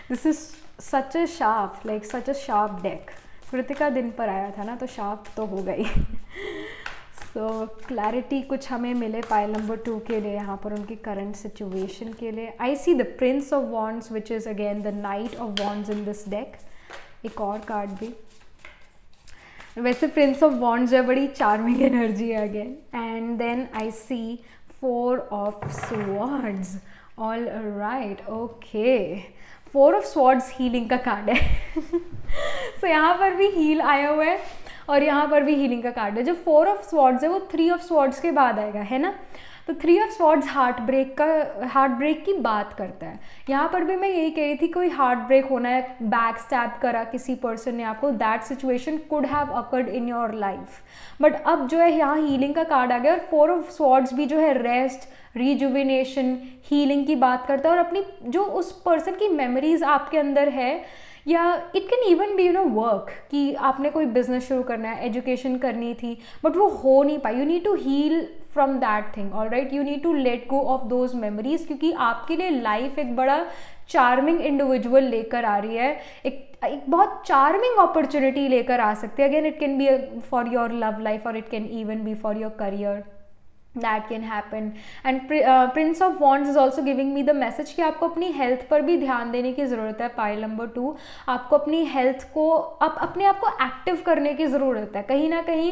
This is such a sharp, like such a sharp deck. Kritika दिन पर आया था ना, तो शार्प तो हो गई। सो क्लैरिटी कुछ हमें मिले पाइल नंबर 2 के लिए, यहाँ पर उनकी करंट सिचुएशन के लिए। I see the prince of wands which is again the knight of wands in this deck. एक और कार्ड भी, वैसे प्रिंस ऑफ वॉन्ड्स है, बड़ी चार्मिंग एनर्जी है again. And then I see 4 of swords. All right, okay, 4 of swords healing का card है। So यहाँ पर भी हील आया हुआ है और यहाँ पर भी हीलिंग का कार्ड है। जो 4 ऑफ स्वॉर्ड्स है वो 3 ऑफ स्वॉर्ड्स के बाद आएगा, है ना। तो 3 ऑफ स्वॉर्ड्स हार्ट ब्रेक की बात करता है। यहाँ पर भी मैं यही कह रही थी, कोई हार्ट ब्रेक होना है, बैक स्टैब करा किसी पर्सन ने आपको, that situation could have occurred in your life. But अब जो है यहाँ हीलिंग का कार्ड आ गया, और 4 ऑफ स्वॉर्ड्स भी जो है रेस्ट, रिजुविनेशन, हीलिंग की बात करता है। और अपनी जो उस पर्सन की मेमोरीज आपके अंदर है, या it can even B work, कि आपने कोई बिजनेस शुरू करना है, एजुकेशन करनी थी बट वो हो नहीं पाई, you need to heal from that thing, alright, you need to let go of those memories, क्योंकि आपके लिए लाइफ एक बड़ा चार्मिंग इंडिविजुअल लेकर आ रही है, एक बहुत चार्मिंग अपॉर्चुनिटी लेकर आ सकती है। Again it can be for your love life और it can even be for your career, that can happen. And Prince of Wands is also giving me the message कि आपको अपनी हेल्थ पर भी ध्यान देने की ज़रूरत है। पाइल नंबर 2, आपको अपनी हेल्थ को अपने आप को एक्टिव करने की ज़रूरत है। कहीं ना कहीं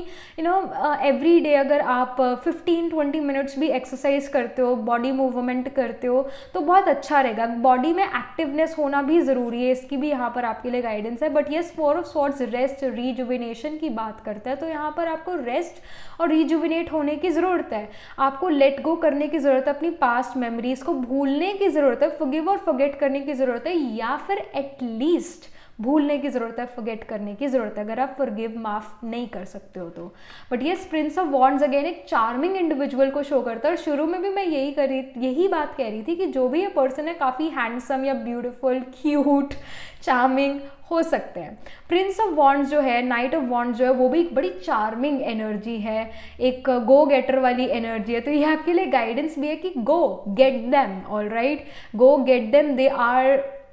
एवरी डे अगर आप 15-20 मिनट्स भी एक्सरसाइज करते हो, बॉडी मूवमेंट करते हो, तो बहुत अच्छा रहेगा। बॉडी में एक्टिवनेस होना भी ज़रूरी है, इसकी भी यहाँ पर आपके लिए गाइडेंस है। But yes, 4 of swords rest, rejuvenation की बात करता है, तो यहाँ पर आपको रेस्ट और रिजुविनेट होने की ज़रूरत है। आपको लेट गो करने की ज़रूरत है, अपनी पास्ट मेमोरीज को भूलने की ज़रूरत है, फॉरगिव और फॉरगेट करने की ज़रूरत है, या फिर एटलीस्ट भूलने की ज़रूरत है, फॉरगेट करने की ज़रूरत है, अगर आप फॉरगिव माफ नहीं कर सकते हो तो। बट ये प्रिंस ऑफ वॉन्ड्स अगेन एक चार्मिंग इंडिविजुअल को शो करता है। और शुरू में भी मैं यही बात कह रही थी कि जो भी ये पर्सन है काफ़ी हैंडसम या ब्यूटीफुल, क्यूट, चार्मिंग हो सकते हैं। प्रिंस ऑफ वॉन्ड्स जो है, नाइट ऑफ वॉन्ड्स जो है, वो भी एक बड़ी चार्मिंग एनर्जी है, एक गो गेटर वाली एनर्जी है। तो ये आपके लिए गाइडेंस भी है कि go get them, alright, go get them,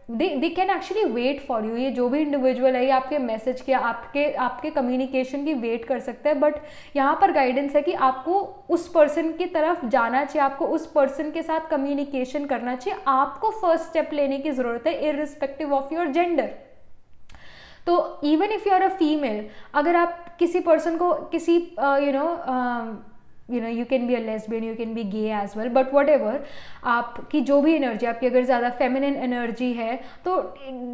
they can actually wait for you. ये जो भी इंडिविजुअल है, ये आपके मैसेज के, आपके कम्युनिकेशन की वेट कर सकता है। बट यहाँ पर गाइडेंस है कि आपको उस पर्सन की तरफ जाना चाहिए, आपको उस पर्सन के साथ कम्युनिकेशन करना चाहिए, आपको फर्स्ट स्टेप लेने की ज़रूरत है, इररिस्पेक्टिव ऑफ योर जेंडर। तो even if you are a female, अगर आप किसी पर्सन को किसी you know you can be a lesbian, you can be gay as well, but whatever, आपकी जो भी एनर्जी, आपकी अगर ज़्यादा फेमिनिन एनर्जी है तो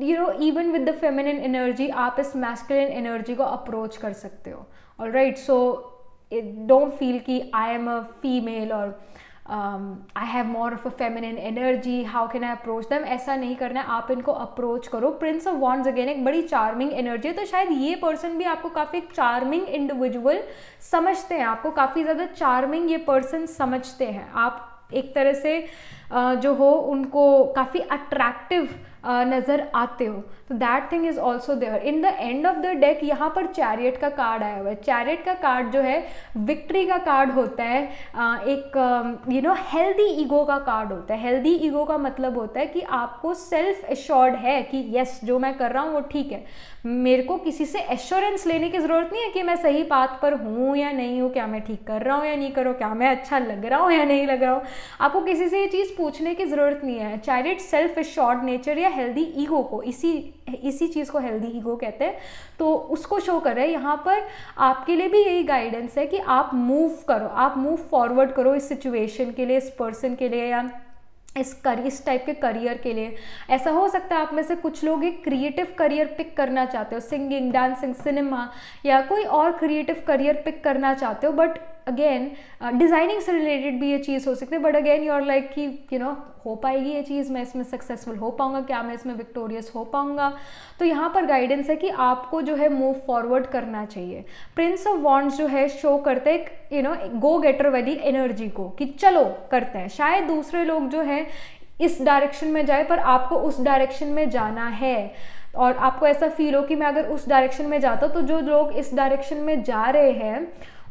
you know even with the feminine energy आप इस मैस्कुलिन एनर्जी को अप्रोच कर सकते हो. ऑलराइट, सो डोंट फील कि आई एम अ फीमेल और I have more of a feminine energy, how can I approach them, ऐसा नहीं करना है. आप इनको अप्रोच करो. प्रिंस ऑफ वॉन्ड्स अगेन एक बड़ी चार्मिंग एनर्जी है, तो शायद ये पर्सन भी आपको काफ़ी चार्मिंग इंडिविजुअल समझते हैं, आपको काफ़ी ज़्यादा चार्मिंग ये पर्सन समझते हैं. आप एक तरह से जो हो उनको काफ़ी अट्रैक्टिव नज़र आते हो. तो that thing is also there. In the end of the deck यहाँ पर चैरियट का कार्ड आया हुआ है. चैरियट का कार्ड जो है विक्ट्री का कार्ड होता है, एक यू नो हेल्दी ईगो का कार्ड होता है. हेल्दी ईगो का मतलब होता है कि आपको सेल्फ एश्योर्ड है कि यस जो मैं कर रहा हूँ वो ठीक है, मेरे को किसी से एश्योरेंस लेने की ज़रूरत नहीं है कि मैं सही बात पर हूँ या नहीं हूँ, क्या मैं ठीक कर रहा हूँ या नहीं कर रहा हूँ, क्या मैं अच्छा लग रहा हूँ या नहीं लग रहा हूँ. आपको किसी से ये चीज़ पूछने की ज़रूरत नहीं है. चैरियट सेल्फ एश्योर्ड नेचर या हेल्दी ईगो को, इसी चीज़ को हेल्दी ईगो कहते हैं, तो उसको शो कर रहा है. यहाँ पर आपके लिए भी यही गाइडेंस है कि आप मूव करो, आप मूव फॉरवर्ड करो इस सिचुएशन के लिए, इस पर्सन के लिए, या इस टाइप के करियर के लिए. ऐसा हो सकता है आप में से कुछ लोग एक क्रिएटिव करियर पिक करना चाहते हो, सिंगिंग, डांसिंग, सिनेमा या कोई और क्रिएटिव करियर पिक करना चाहते हो, बट अगेन डिज़ाइनिंग से रिलेटेड भी ये चीज़ हो सकती है, but again you are like कि यू नो हो पाएगी ये चीज़, मैं इसमें सक्सेसफुल हो पाऊँगा, क्या मैं इसमें विक्टोरियस हो पाऊँगा. तो यहाँ पर गाइडेंस है कि आपको जो है मूव फॉरवर्ड करना चाहिए. प्रिंस ऑफ वॉन्ड्स जो है शो करते हैं यू नो गो गेटर वाली एनर्जी को कि चलो करते हैं. शायद दूसरे लोग जो है इस डायरेक्शन में जाए पर आपको उस डायरेक्शन में जाना है, और आपको ऐसा फील हो कि मैं अगर उस डायरेक्शन में जाता हूँ तो जो लोग इस डायरेक्शन में जा रहे हैं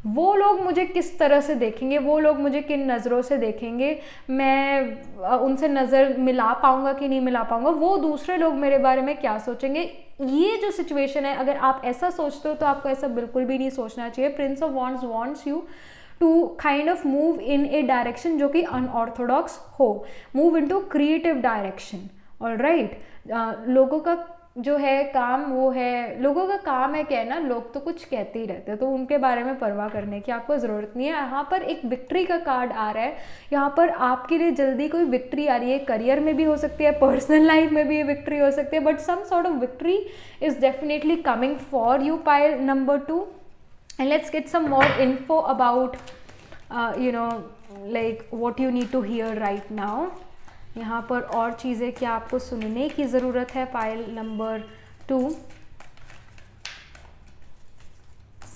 वो लोग मुझे किस तरह से देखेंगे, वो लोग मुझे किन नज़रों से देखेंगे, मैं उनसे नज़र मिला पाऊँगा कि नहीं मिला पाऊँगा, वो दूसरे लोग मेरे बारे में क्या सोचेंगे. ये जो सिचुएशन है, अगर आप ऐसा सोचते हो तो आपको ऐसा बिल्कुल भी नहीं सोचना चाहिए. Prince of wands wants you to kind of move in a direction जो कि अनऑर्थोडॉक्स हो, move into creative direction. Alright, लोगों का जो है काम वो है, लोगों का काम है क्या है ना, लोग तो कुछ कहते ही रहते हैं, तो उनके बारे में परवाह करने की आपको ज़रूरत नहीं है. यहाँ पर एक विक्ट्री का कार्ड आ रहा है. यहाँ पर आपके लिए जल्दी कोई विक्ट्री आ रही है, करियर में भी हो सकती है, पर्सनल लाइफ में भी ये विक्ट्री हो सकती है, but some sort of victory is definitely coming for you, pile number 2. And let's get some more info about you know like what you need to hear right now. यहाँ पर और चीज़ें क्या आपको सुनने की ज़रूरत है. Pile number 2,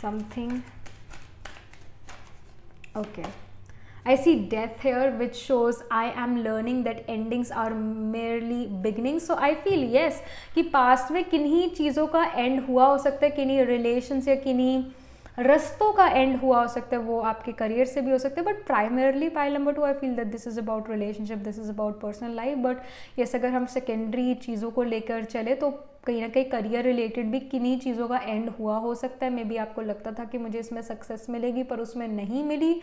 something. Okay, I see death here which shows I am learning that endings are merely beginnings. So I feel yes कि पास्ट में किन्हीं चीज़ों का एंड हुआ हो सकता है, किन्हीं रिलेशंस या किन्हीं रस्तों का एंड हुआ हो सकता है, वो आपके करियर से भी हो सकता है, but primarily pile number 2 I feel that this is about relationship, this is about personal life. But yes, अगर हम सेकेंडरी चीज़ों को लेकर चले तो कहीं ना कहीं करियर रिलेटेड भी किन्हीं चीज़ों का एंड हुआ हो सकता है. मे बी आपको लगता था कि मुझे इसमें सक्सेस मिलेगी पर उसमें नहीं मिली,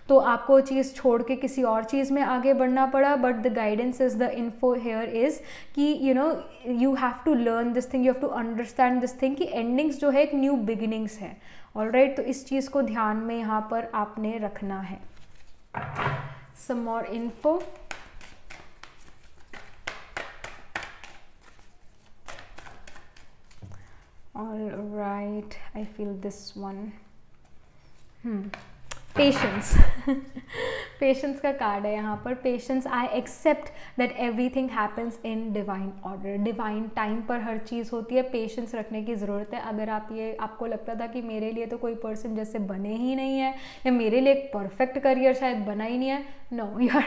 तो आपको चीज़ छोड़ के किसी और चीज़ में आगे बढ़ना पड़ा. But the guidance is the info here is कि you know you have to learn this thing, you have to understand this thing कि एंडिंग्स जो है एक न्यू बिगिनिंग्स है. ऑलराइट, तो इस चीज़ को ध्यान में यहाँ पर आपने रखना है. Some more info. Alright, I feel this one. Patience. Patience का कार्ड है यहाँ पर. Patience, I accept that everything happens in divine order. Divine time पर हर चीज़ होती है. पेशेंस रखने की ज़रूरत है. अगर आपको लगता था कि मेरे लिए तो कोई पर्सन जैसे बने ही नहीं है, या मेरे लिए एक परफेक्ट करियर शायद बना ही नहीं है, no, you are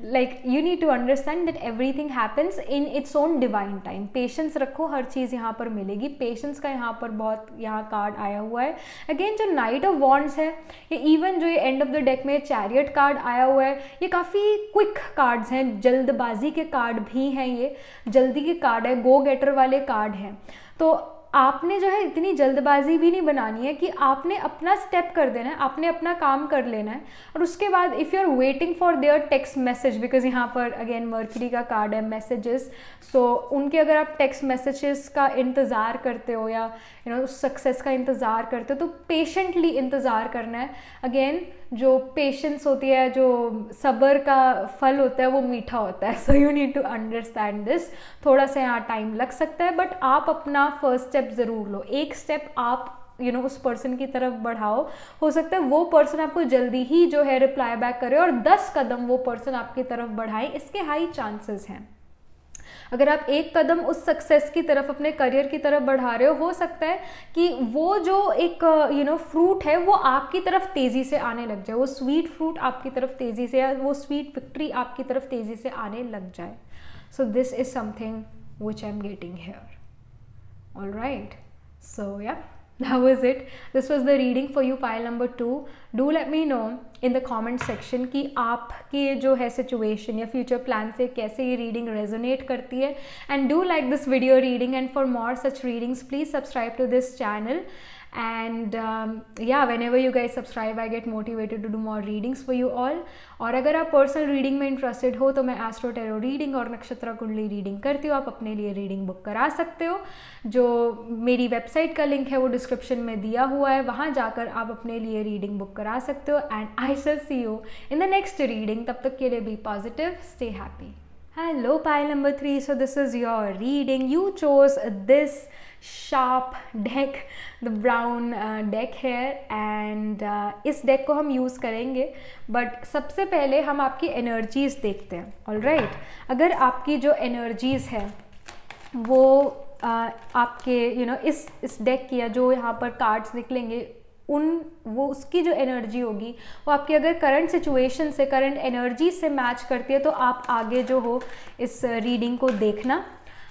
like you need to understand that everything happens in its own divine time. Patience रखो, हर चीज़ यहाँ पर मिलेगी. पेशेंस का यहाँ पर बहुत यहाँ कार्ड आया हुआ है. अगेन जो नाइट ऑफ वॉन्ड्स है, ये इवन जो ये एंड ऑफ द डेक में चैरियट कार्ड आया हुआ है, ये काफ़ी क्विक कार्ड्स हैं, जल्दबाजी के कार्ड भी हैं, ये जल्दी के कार्ड है, गो गेटर वाले कार्ड हैं. तो आपने जो है इतनी जल्दबाजी भी नहीं बनानी है कि आपने अपना स्टेप कर देना है, आपने अपना काम कर लेना है, और उसके बाद if you are waiting for their text message, because यहाँ पर अगेन मर्क्यूरी का कार्ड है, मैसेजेस, सो उनके अगर आप टेक्स्ट मैसेजेस का इंतज़ार करते हो या यू नो सक्सेस का इंतज़ार करते हो, तो पेशेंटली इंतज़ार करना है. अगेन जो पेशेंस होती है, जो सब्र का फल होता है वो मीठा होता है. So you need to understand this. थोड़ा सा यहाँ टाइम लग सकता है बट आप अपना फर्स्ट स्टेप ज़रूर लो. एक स्टेप आप उस पर्सन की तरफ बढ़ाओ. हो सकता है वो पर्सन आपको जल्दी ही जो है रिप्लाई बैक करे और 10 कदम वो पर्सन आपकी तरफ बढ़ाए, इसके हाई चांसेस हैं. अगर आप एक कदम उस सक्सेस की तरफ, अपने करियर की तरफ बढ़ा रहे हो सकता है कि वो जो एक फ्रूट है वो आपकी तरफ तेज़ी से आने लग जाए, वो स्वीट फ्रूट आपकी तरफ तेज़ी से, या वो स्वीट विक्ट्री आपकी तरफ तेज़ी से आने लग जाए. So this is something which I am getting here. All right, so yeah that was it. This was the reading for you, pile number 2. Do let me know in the comment section कि आपके जो है situation या future plan से कैसे ये reading resonate करती है. And do like this video reading, and for more such readings please subscribe to this channel. And yeah, whenever you guys subscribe I get motivated to do more readings for you all. और अगर आप personal reading में interested हो तो मैं astro tarot reading और नक्षत्र कुंडली रीडिंग करती हूँ. आप अपने लिए रीडिंग बुक करा सकते हो. जो मेरी वेबसाइट का लिंक है वो डिस्क्रिप्शन में दिया हुआ है, वहाँ जाकर आप अपने लिए रीडिंग बुक करा सकते हो. And I shall see you in the next reading. तब तक के लिए be positive, stay happy. Hello, pile number 3. So this is your reading. You chose this sharp deck, the brown deck here, and इस deck को हम use करेंगे. But सबसे पहले हम आपकी एनर्जीज़ देखते हैं. ऑलराइट, अगर आपकी जो एनर्जीज़ है वो आपके इस डेक की, या जो यहाँ पर कार्ड्स निकलेंगे वो उसकी जो एनर्जी होगी वो आपकी अगर करंट सिचुएशन से, करंट एनर्जी से मैच करती है तो आप आगे जो हो इस रीडिंग को देखना.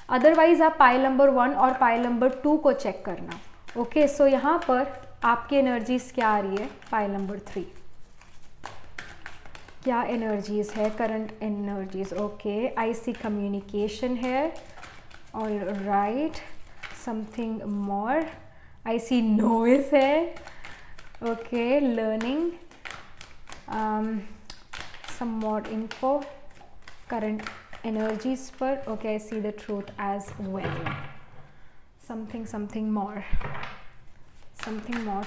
अदरवाइज़ आप पाइल नंबर 1 और पाइल नंबर 2 को चेक करना. ओके, सो यहाँ पर आपकी एनर्जीज क्या आ रही है. पाइल नंबर 3 क्या एनर्जीज है, current energies. Okay, I see communication है. All right, something more. I see noise है. Okay, learning, some more info, current energies per. Okay, I see the truth as well. Something more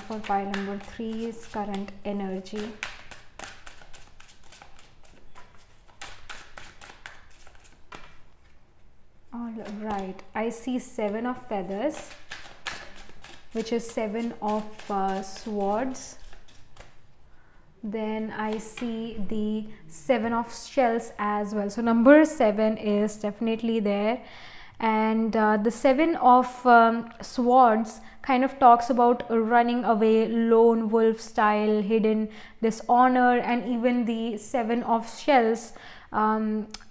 for pile number 3 is current energy. All right, I see 7 of feathers, which is 7 of swords. Then I see the 7 of shells as well. So number 7 is definitely there. And the 7 of swords kind of talks about running away, lone wolf style, hidden dishonor. And even the 7 of shells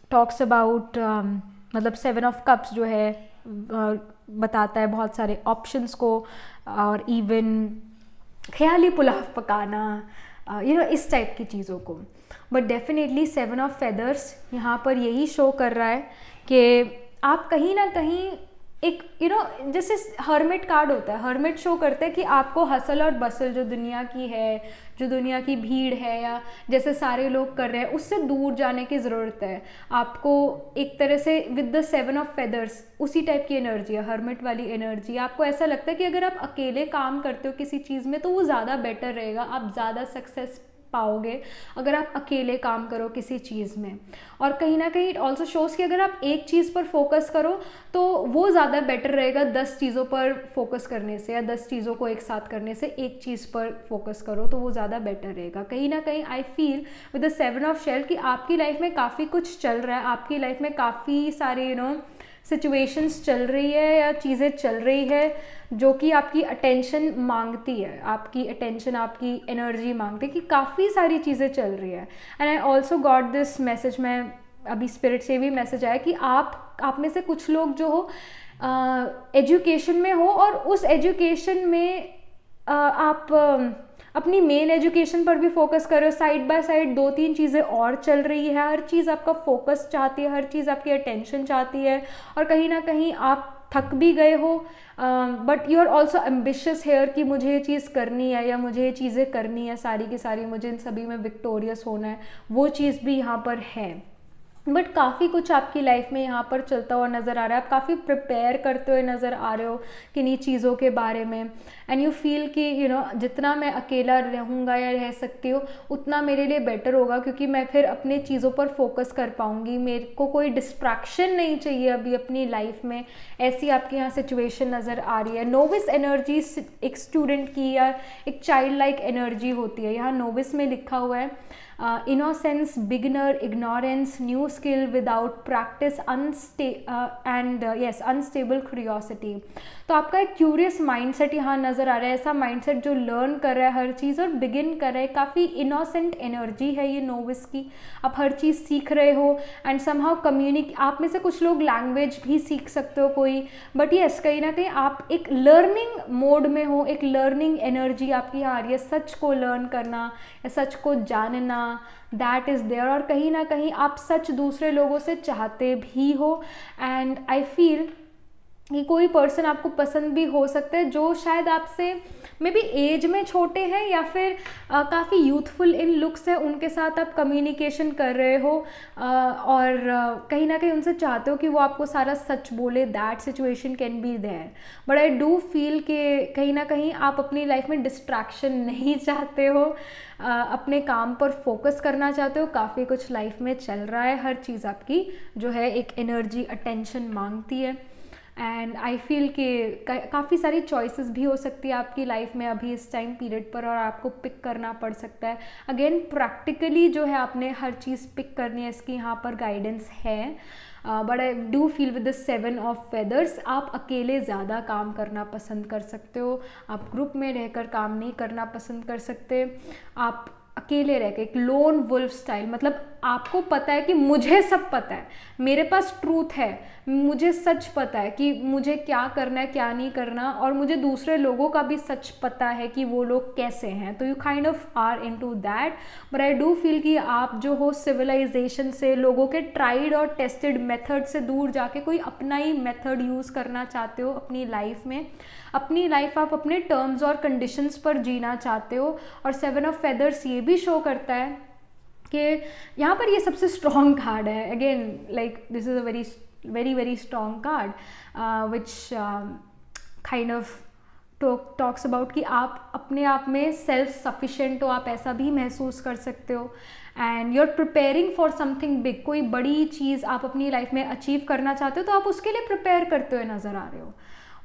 talks about मतलब 7 of cups जो है बताता है बहुत सारे options को, और even ख्याली पुलाव पकाना, इस टाइप की चीज़ों को. बट डेफिनेटली 7 ऑफ फेदर्स यहाँ पर यही शो कर रहा है कि आप कहीं ना कहीं एक जैसे हर्मिट कार्ड होता है, हर्मिट शो करते हैं कि आपको हसल और बसल जो दुनिया की है, जो दुनिया की भीड़ है, या जैसे सारे लोग कर रहे हैं उससे दूर जाने की ज़रूरत है. आपको एक तरह से विद द 7 ऑफ फेदर्स उसी टाइप की एनर्जी है, हर्मिट वाली एनर्जी. आपको ऐसा लगता है कि अगर आप अकेले काम करते हो किसी चीज़ में तो वो ज़्यादा बेटर रहेगा, आप ज़्यादा सक्सेस पाओगे अगर आप अकेले काम करो किसी चीज़ में. और कहीं ना कहीं इट ऑल्सो शोज़ कि अगर आप एक चीज़ पर फोकस करो तो वो ज़्यादा बेटर रहेगा 10 चीज़ों पर फोकस करने से, या 10 चीज़ों को एक साथ करने से एक चीज़ पर फोकस करो तो वो ज़्यादा बेटर रहेगा. कहीं ना कहीं I feel with the 7 of shell कि आपकी लाइफ में काफ़ी कुछ चल रहा है, आपकी लाइफ में काफ़ी सारे सिचुएशंस चल रही है या चीज़ें चल रही है जो कि आपकी अटेंशन मांगती है, आपकी अटेंशन, आपकी एनर्जी मांगती है, कि काफ़ी सारी चीज़ें चल रही है. And I also got this message, मैं अभी स्पिरिट से भी मैसेज आया कि आप में से कुछ लोग जो हो एजुकेशन में हो, और उस एजुकेशन में आप अपनी मेन एजुकेशन पर भी फोकस करो, साइड बाय साइड 2-3 चीज़ें और चल रही है, हर चीज़ आपका फोकस चाहती है, हर चीज़ आपकी अटेंशन चाहती है, और कहीं ना कहीं आप थक भी गए हो, but you are also ambitious here कि मुझे ये चीज़ करनी है या मुझे ये चीज़ें करनी है सारी की सारी, मुझे इन सभी में विक्टोरियस होना है, वो चीज़ भी यहाँ पर है. बट काफ़ी कुछ आपकी लाइफ में यहाँ पर चलता हुआ नज़र आ रहा है, आप काफ़ी प्रिपेयर करते हुए नज़र आ रहे हो किन्हीं चीज़ों के बारे में, एंड यू फील कि जितना मैं अकेला रहूँगा या रह सकती हूँ उतना मेरे लिए बेटर होगा, क्योंकि मैं फिर अपने चीज़ों पर फोकस कर पाऊँगी, मेरे को कोई डिस्ट्रैक्शन नहीं चाहिए अभी अपनी लाइफ में। ऐसी आपके यहाँ सिचुएशन नज़र आ रही है। नोविस एनर्जी एक स्टूडेंट की या एक चाइल्ड लाइक एनर्जी होती है। यहाँ नोविस में लिखा हुआ है innocence, beginner, ignorance, new skill without practice, unstable curiosity। तो आपका एक क्यूरियस माइंडसेट यहाँ नज़र आ रहा है, ऐसा माइंडसेट जो लर्न कर रहा है हर चीज़ और बिगिन कर रहा है। काफ़ी इनोसेंट एनर्जी है ये नोविस की, आप हर चीज़ सीख रहे हो एंड समहाउ आप में से कुछ लोग लैंग्वेज भी सीख सकते हो कोई, बट यस कहीं ना कहीं आप एक लर्निंग मोड में हो, एक लर्निंग एनर्जी आपकी यहाँ आ रही है। सच को लर्न करना या सच को जानना, दैट इज़ देयर। और कहीं ना कहीं आप सच दूसरे लोगों से चाहते भी हो, एंड आई फील कि कोई पर्सन आपको पसंद भी हो सकता है जो शायद आपसे मे बी एज में छोटे हैं या फिर काफ़ी यूथफुल इन लुक्स है, उनके साथ आप कम्युनिकेशन कर रहे हो और कहीं ना कहीं उनसे चाहते हो कि वो आपको सारा सच बोले। That situation can be there, but I do feel कि कहीं ना कहीं आप अपनी लाइफ में डिस्ट्रैक्शन नहीं चाहते हो, अपने काम पर फोकस करना चाहते हो। काफ़ी कुछ लाइफ में चल रहा है, हर चीज़ आपकी जो है एक एनर्जी अटेंशन मांगती है, एंड आई फील कि काफ़ी सारी चॉइसेस भी हो सकती है आपकी लाइफ में अभी इस टाइम पीरियड पर, और आपको पिक करना पड़ सकता है। अगेन प्रैक्टिकली जो है आपने हर चीज़ पिक करनी है, इसकी यहाँ पर गाइडेंस है। But I do feel with the 7 of feathers आप अकेले ज़्यादा काम करना पसंद कर सकते हो, आप ग्रुप में रहकर काम नहीं करना पसंद कर सकते। आप अकेले रह के एक लोन वुल्फ स्टाइल, मतलब आपको पता है कि मुझे सब पता है, मेरे पास ट्रूथ है, मुझे सच पता है कि मुझे क्या करना है क्या नहीं करना, और मुझे दूसरे लोगों का भी सच पता है कि वो लोग कैसे हैं। तो you kind of are into that. But I do feel कि आप जो हो सिविलाइजेशन से, लोगों के ट्राइड और टेस्टेड मेथड से दूर जाके कोई अपना ही मेथड यूज़ करना चाहते हो अपनी लाइफ में। अपनी लाइफ आप अपने टर्म्स और कंडीशंस पर जीना चाहते हो। और 7 ऑफ फेदर्स ये भी शो करता है कि यहाँ पर ये सबसे स्ट्रॉन्ग कार्ड है। Again like this is a very very strong card which kind of talks about कि आप अपने आप में सेल्फ सफिशिएंट हो, आप ऐसा भी महसूस कर सकते हो, and you are preparing for something big. कोई बड़ी चीज़ आप अपनी लाइफ में अचीव करना चाहते हो तो आप उसके लिए प्रिपेयर करते हुए नज़र आ रहे हो।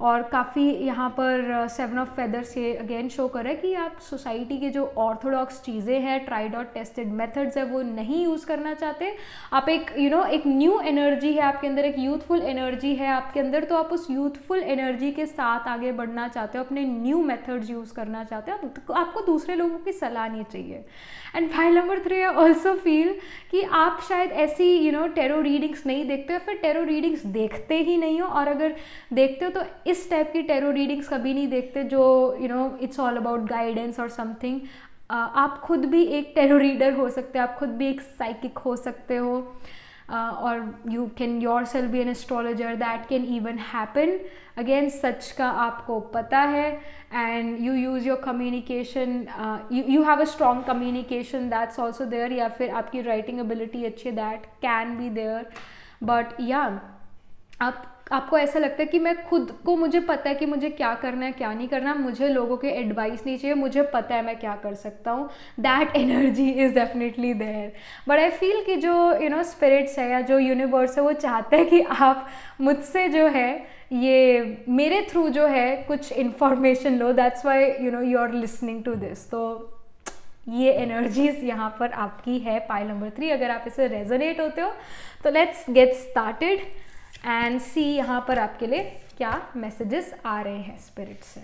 और काफ़ी यहाँ पर 7 ऑफ फेदर्स ये अगेन शो कर रहा है कि आप सोसाइटी के जो ऑर्थोडॉक्स चीज़ें हैं, ट्राइड और टेस्टेड मेथड्स है, वो नहीं यूज़ करना चाहते। आप एक एक न्यू एनर्जी है आपके अंदर, एक यूथफुल एनर्जी है आपके अंदर, तो आप उस यूथफुल एनर्जी के साथ आगे बढ़ना चाहते हो, अपने न्यू मेथड्स यूज़ करना चाहते हो। आपको दूसरे लोगों की सलाह नहीं चाहिए। And file number 3 I also feel कि आप शायद ऐसी टेरो रीडिंग्स नहीं देखते हो, फिर टेरो रीडिंग्स देखते ही नहीं हो, और अगर देखते हो तो इस टाइप की टेरो रीडिंग्स कभी नहीं देखते जो इट्स ऑल अबाउट गाइडेंस और समथिंग। आप खुद भी एक टेरो रीडर हो सकते हो, आप खुद भी एक साइकिक हो सकते हो, और you can yourself be an astrologer, that can even happen. Again सच का आपको पता है, and you use your communication, you have a strong communication, that's also there, या फिर आपकी राइटिंग एबिलिटी अच्छी, that can be there. But या आपको ऐसा लगता है कि मैं खुद को, मुझे पता है कि मुझे क्या करना है क्या नहीं करना, मुझे लोगों के एडवाइस नहीं चाहिए, मुझे पता है मैं क्या कर सकता हूँ। That energy is definitely there. But I feel कि जो स्पिरिट्स है या जो यूनिवर्स है वो चाहते हैं कि आप मुझसे जो है ये मेरे थ्रू जो है कुछ इन्फॉर्मेशन लो, that's why you are listening to this. तो ये एनर्जीज यहाँ पर आपकी है पाइल नंबर 3। अगर आप इसे रेजोनेट होते हो तो लेट्स गेट स्टार्टेड एंड सी यहाँ पर आपके लिए क्या मैसेजेस आ रहे हैं स्पिरिट से।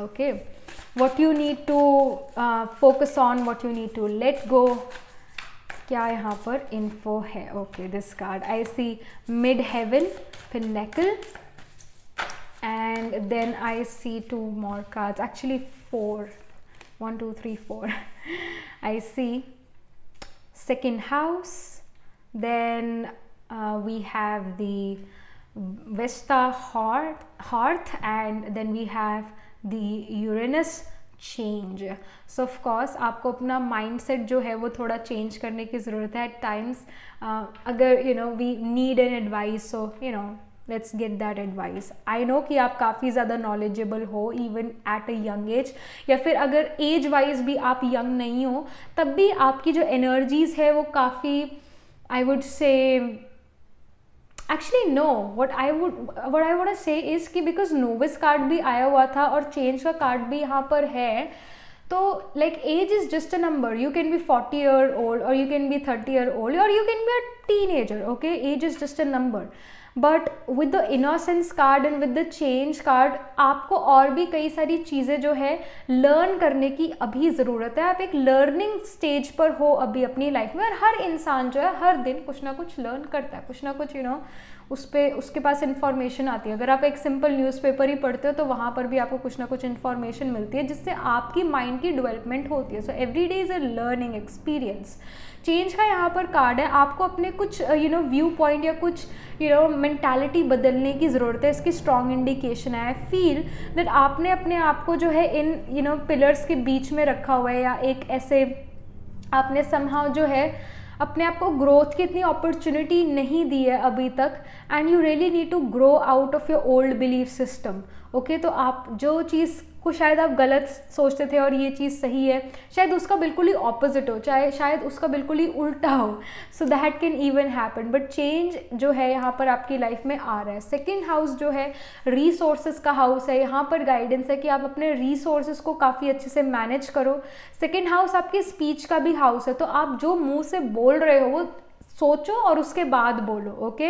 Okay, what you need to focus on, what you need to let go, क्या यहाँ पर इन्फो है। Okay, this card I see mid heaven pinnacle, and then I see 2 more cards, actually 4, 1 2 3 4 I see second house, then we have the Vesta hearth, and then we have the Uranus change. So of course आपको अपना mindset जो है वो थोड़ा change करने की ज़रूरत है एट टाइम्स। अगर we need an advice, so let's get that advice. I know कि आप काफ़ी ज़्यादा नॉलेजेबल हो even at a young age, या फिर अगर एज वाइज भी आप यंग नहीं हो तब भी आपकी जो एनर्जीज़ है वो काफ़ी, I would say, actually no, what I want to say is कि बिकॉज नोविस कार्ड भी आया हुआ था और चेंज का कार्ड भी यहाँ पर है, तो like age is just a number. You can be 40 year old or you can be 30 year old or you can be a teenager. Okay, age is just a number. But with the innocence card and with the change card आपको और भी कई सारी चीज़ें जो है learn करने की अभी ज़रूरत है. आप एक लर्निंग स्टेज पर हो अभी अपनी लाइफ में, और हर इंसान जो है हर दिन कुछ ना कुछ लर्न करता है, कुछ ना कुछ उसके पास इन्फॉर्मेशन आती है. अगर आप एक सिंपल न्यूज़पेपर ही पढ़ते हो तो वहाँ पर भी आपको कुछ ना कुछ इन्फॉर्मेशन मिलती है जिससे आपकी माइंड की डेवलपमेंट होती है. So every day is a learning experience. Change का यहाँ पर कार्ड है. आपको अपने कुछ व्यू पॉइंट या कुछ मेंटालिटी बदलने की ज़रूरत है. इसकी स्ट्रॉन्ग इंडिकेशन है. आई फील दैट आपने अपने आप को जो है इन पिलर्स के बीच में रखा हुआ है, या एक ऐसे आपने समहाउ जो है अपने आप को ग्रोथ की इतनी अपॉर्चुनिटी नहीं दी है अभी तक, and you really need to grow out of your old belief system. Okay, तो आप जो चीज़ को शायद आप गलत सोचते थे और ये चीज़ सही है, शायद उसका बिल्कुल ही ऑपोजिट हो, चाहे शायद उसका बिल्कुल ही उल्टा हो. So that can even happen. But change जो है यहाँ पर आपकी लाइफ में आ रहा है. सेकेंड हाउस जो है रिसोर्सेज का हाउस है. यहाँ पर गाइडेंस है कि आप अपने रिसोर्सेज को काफ़ी अच्छे से मैनेज करो. सेकेंड हाउस आपकी स्पीच का भी हाउस है, तो आप जो मुँह से बोल रहे हो वो सोचो और उसके बाद बोलो. Okay,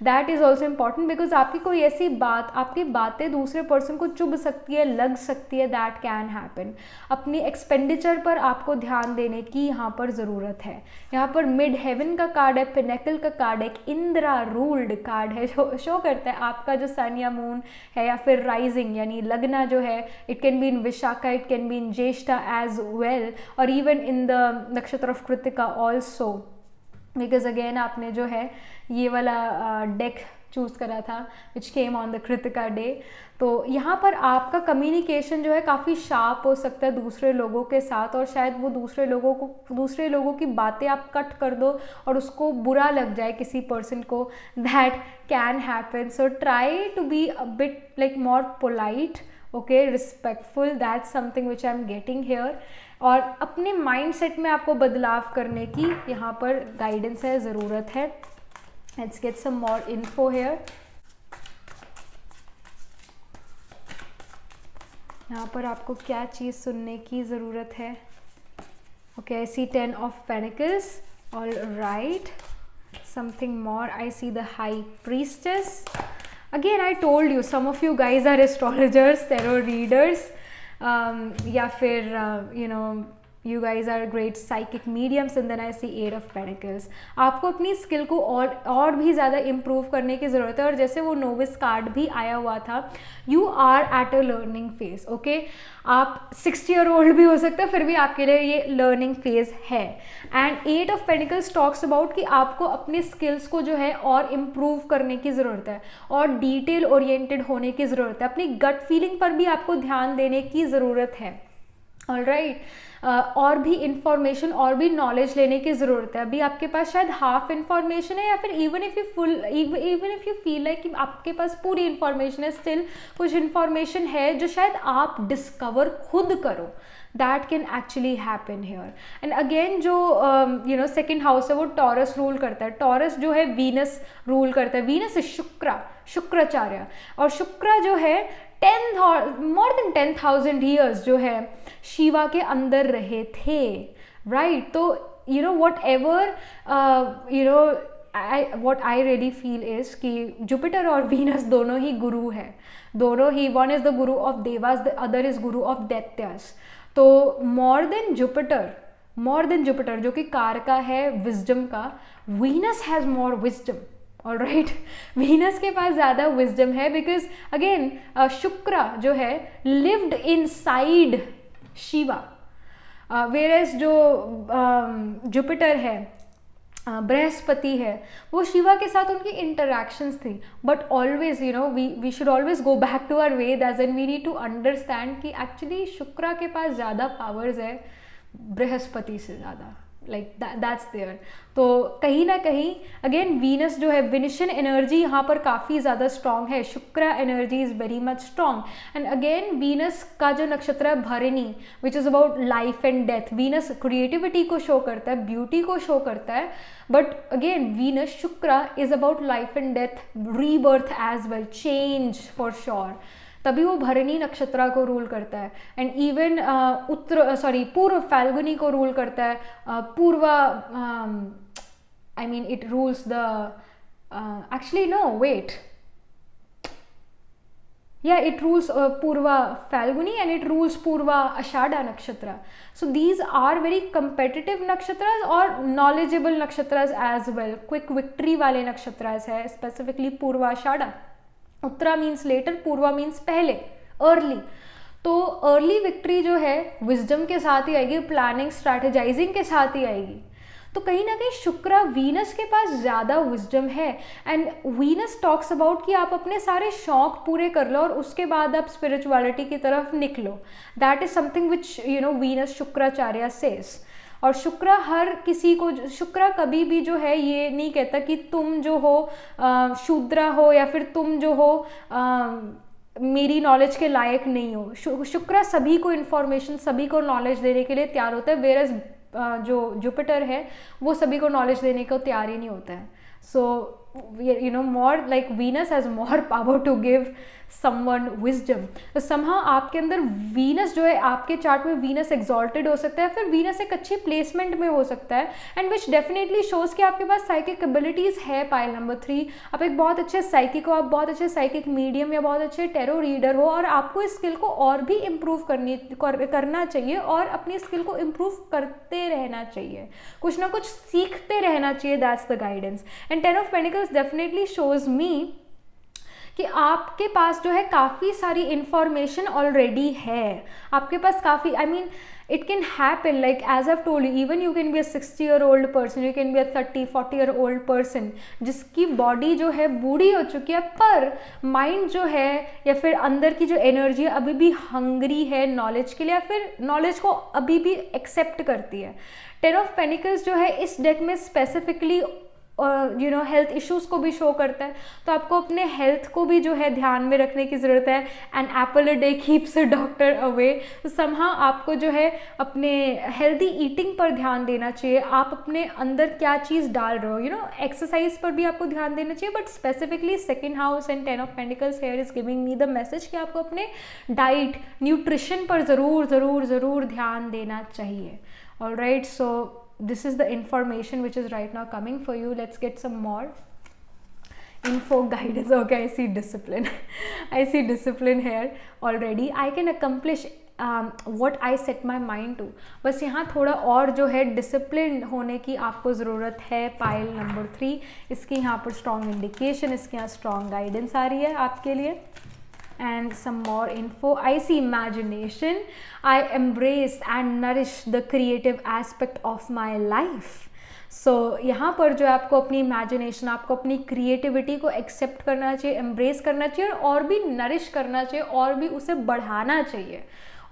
that is also important, because आपकी कोई ऐसी बात, आपकी बातें दूसरे पर्सन को चुभ सकती है, लग सकती है. That can happen. अपनी एक्सपेंडिचर पर आपको ध्यान देने की यहाँ पर ज़रूरत है. यहाँ पर मिड हेवन का कार्ड है, पिनेकल का कार्ड है, एक इंद्रा रूल्ड कार्ड है. शो करता है आपका जो सन या मून है या फिर राइजिंग यानी लगना जो है, it can be in Vishakha, it can be in Jyeshtha as well, और even in the nakshatra of Krittika also. Because again आपने जो है ये वाला डेक चूज़ करा था which came on the Krittika day. तो यहाँ पर आपका कम्युनिकेशन जो है काफ़ी शार्प हो सकता है दूसरे लोगों के साथ, और शायद वो दूसरे लोगों की बातें आप कट कर दो और उसको बुरा लग जाए किसी पर्सन को. That can happen. So try to be a bit like more polite, okay, respectful. That's something which I am getting here. और अपने माइंडसेट में आपको बदलाव करने की यहाँ पर गाइडेंस है, ज़रूरत है. Let's get some more info here. यहाँ पर आपको क्या चीज़ सुनने की ज़रूरत है? Okay, I see 10 of Pentacles. All right, something more. I see the high priestess. Again I told you, some of you guys are astrologers, tarot readers, या फिर you guys are great psychic mediums. and then I see 8 of Pentacles. आपको अपनी skill को और भी ज़्यादा improve करने की ज़रूरत है. और जैसे वो नोविस कार्ड भी आया हुआ था, you are at a learning phase. Okay, आप 60 year old भी हो सकते हैं, फिर भी आपके लिए ये लर्निंग फेज है. And 8 of Pentacles talks about कि आपको अपने स्किल्स को जो है और इम्प्रूव करने की ज़रूरत है, और डिटेल ओरिएंटेड होने की ज़रूरत है. अपनी गट फीलिंग पर भी आपको ध्यान देने की ज़रूरत है. ऑलराइट, और भी इंफॉर्मेशन और भी नॉलेज लेने की ज़रूरत है. अभी आपके पास शायद हाफ इंफॉर्मेशन है, या फिर even if you feel like कि आपके पास पूरी इंफॉर्मेशन है, स्टिल कुछ इंफॉर्मेशन है जो शायद आप डिस्कवर खुद करो. That can actually happen here. And again जो सेकेंड हाउस है वो टॉरस रूल करता है. टॉरस जो है वीनस रूल करता है. वीनस इज शुक्राचार्य, और शुक्र जो है मोर देन 10,000 years जो है शिवा के अंदर रहे थे. राइट, तो what I really feel is कि जुपिटर और वीनस दोनों ही गुरु है. दोनों ही, one is the Guru of Dewas, the other is Guru of दैत्यास. तो मोर देन जुपिटर जो कि कारका है विजडम का, Venus has more wisdom. All right, Venus के पास ज़्यादा विजडम है, बिकॉज अगेन शुक्र जो है लिव्ड इन साइड शिवा, वेरेस जो जुपिटर है बृहस्पति है, वो शिवा के साथ उनकी इंटरैक्शंस थी, but always you know we should always go back to our Veda as an we need to understand कि एक्चुअली शुक्र के पास ज़्यादा पावर्स है बृहस्पति से ज़्यादा, लाइक दैट्स देयर। तो कहीं ना कहीं अगेन वीनस जो है, वेनिशियन एनर्जी यहाँ पर काफ़ी ज़्यादा स्ट्रॉन्ग है, Shukra energy is very much strong. And again Venus का जो नक्षत्र है Bharani, which is about life and death. Venus creativity को शो करता है, ब्यूटी को शो करता है, but again Venus Shukra is about life and death, rebirth as well, change for sure. तभी वो भरणी नक्षत्र को रूल करता है। एंड इवन पूर्व फाल्गुनी को रूल करता है, Purva I mean it rules the actually no wait या it rules Purva falguni and it rules Purva ashada nakshatra. So these are very competitive nakshatras और knowledgeable nakshatras as well, quick victory वाले nakshatras है, specifically पूर्वा ashada. Uttara means letter, पूर्वा means पहले, early. तो early victory जो है wisdom के साथ ही आएगी, प्लानिंग स्ट्रैटेजाइजिंग के साथ ही आएगी। तो कहीं ना कहीं शुक्र वीनस के पास ज़्यादा विजडम है। एंड वीनस टॉक्स अबाउट कि आप अपने सारे शौक पूरे कर लो और उसके बाद आप स्पिरिचुअलिटी की तरफ निकलो। That is something which you know Venus Shukracharya says. और शुक्र हर किसी को, शुक्र कभी भी जो है ये नहीं कहता कि तुम जो हो शूद्रा हो या फिर तुम जो हो मेरी नॉलेज के लायक नहीं हो। शुक्र सभी को इन्फॉर्मेशन, सभी को नॉलेज देने के लिए तैयार होता है, वेरस जो जुपिटर है वो सभी को नॉलेज देने को तैयार ही नहीं होता है। सो you know more like Venus has more power to give someone wisdom. तो somehow आपके अंदर Venus जो है, आपके चार्ट में Venus exalted हो सकता है, फिर Venus एक अच्छी प्लेसमेंट में हो सकता है, and which definitely shows कि आपके पास psychic abilities है। पाइल नंबर 3, आप एक बहुत अच्छे साइकिक हो, आप बहुत अच्छे साइकिक मीडियम या बहुत अच्छे टेरो रीडर हो, और आपको इस स्किल को और भी इम्प्रूव करना चाहिए और अपनी स्किल को इम्प्रूव करते रहना चाहिए, कुछ ना कुछ सीखते रहना चाहिए। That's the guidance. And 10 of Pentacles definitely shows मी कि आपके पास जो है काफ़ी सारी इंफॉर्मेशन ऑलरेडी है, आपके पास काफ़ी, I mean it can happen like as I told you, even you can be a 60-year-old person, you can be a 30-40-year-old person जिसकी बॉडी जो है बूढ़ी हो चुकी है, पर माइंड जो है या फिर अंदर की जो एनर्जी है अभी भी हंगरी है नॉलेज के लिए, या फिर नॉलेज को अभी भी एक्सेप्ट करती है। 10 of Pentacles जो है इस डेक में specifically you know health issues को भी शो करता है, तो आपको अपने हेल्थ को भी जो है ध्यान में रखने की ज़रूरत है। An apple a day keeps a doctor away. तो समहाउ आपको जो है अपने हेल्दी ईटिंग पर ध्यान देना चाहिए, आप अपने अंदर क्या चीज़ डाल रहे हो, यू नो एक्सरसाइज पर भी आपको ध्यान देना चाहिए। But specifically second house and 10 of Pentacles here is giving me the message कि आपको अपने डाइट, न्यूट्रिशन पर ज़रूर ध्यान देना चाहिए। Alright, so this is the information which is right now coming for you. Let's get some more info guidance. Okay, I see discipline. I see discipline here already. I can accomplish what I set my mind to. बस यहाँ थोड़ा और जो है discipline होने की आपको ज़रूरत है। पाइल नंबर 3, इसकी यहाँ पर स्ट्रॉन्ग इंडिकेशन, इसके यहाँ स्ट्रॉन्ग गाइडेंस आ रही है आपके लिए। And some more info. I see imagination. I embrace and nourish the creative aspect of my life. So यहाँ पर जो है आपको अपनी इमेजिनेशन, आपको अपनी क्रिएटिविटी को एक्सेप्ट करना चाहिए, एम्ब्रेस करना चाहिए और भी नरिश करना चाहिए और भी उसे बढ़ाना चाहिए।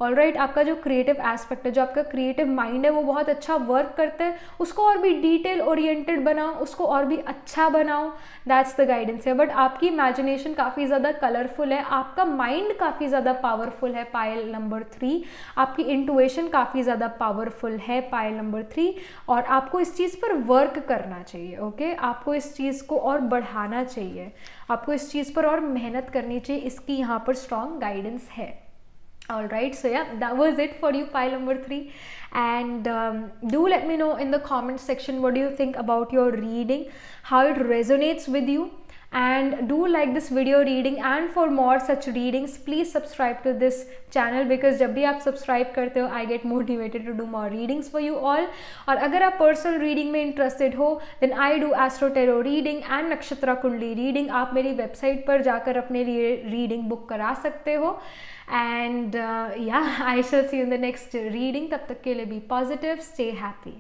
ऑलराइट, आपका जो क्रिएटिव एस्पेक्ट है, जो आपका क्रिएटिव माइंड है, वो बहुत अच्छा वर्क करता है, उसको और भी डिटेल ओरिएंटेड बनाओ, उसको और भी अच्छा बनाओ। दैट्स द गाइडेंस है। बट आपकी इमेजिनेशन काफ़ी ज़्यादा कलरफुल है, आपका माइंड काफ़ी ज़्यादा पावरफुल है। पाइल नंबर 3, आपकी इंटुइशन काफ़ी ज़्यादा पावरफुल है। पाइल नंबर 3, और आपको इस चीज़ पर वर्क करना चाहिए। ओके, आपको इस चीज़ को और बढ़ाना चाहिए, आपको इस चीज़ पर और मेहनत करनी चाहिए, इसकी यहाँ पर स्ट्रॉन्ग गाइडेंस है। Alright, so yeah, that was it for you, pile number 3. And do let me know in the comment section what do you think about your reading, how it resonates with you. And do like this video reading, and for more such readings please subscribe to this channel, because जब भी आप subscribe करते हो I get motivated to do more readings for you all. और अगर आप personal reading में interested हो then I do astro tarot reading and nakshatra kundli reading. आप मेरी वेबसाइट पर जाकर अपने लिए रीडिंग बुक करा सकते हो। And yeah, I shall see you in the next reading. तब तक के लिए be positive, stay happy.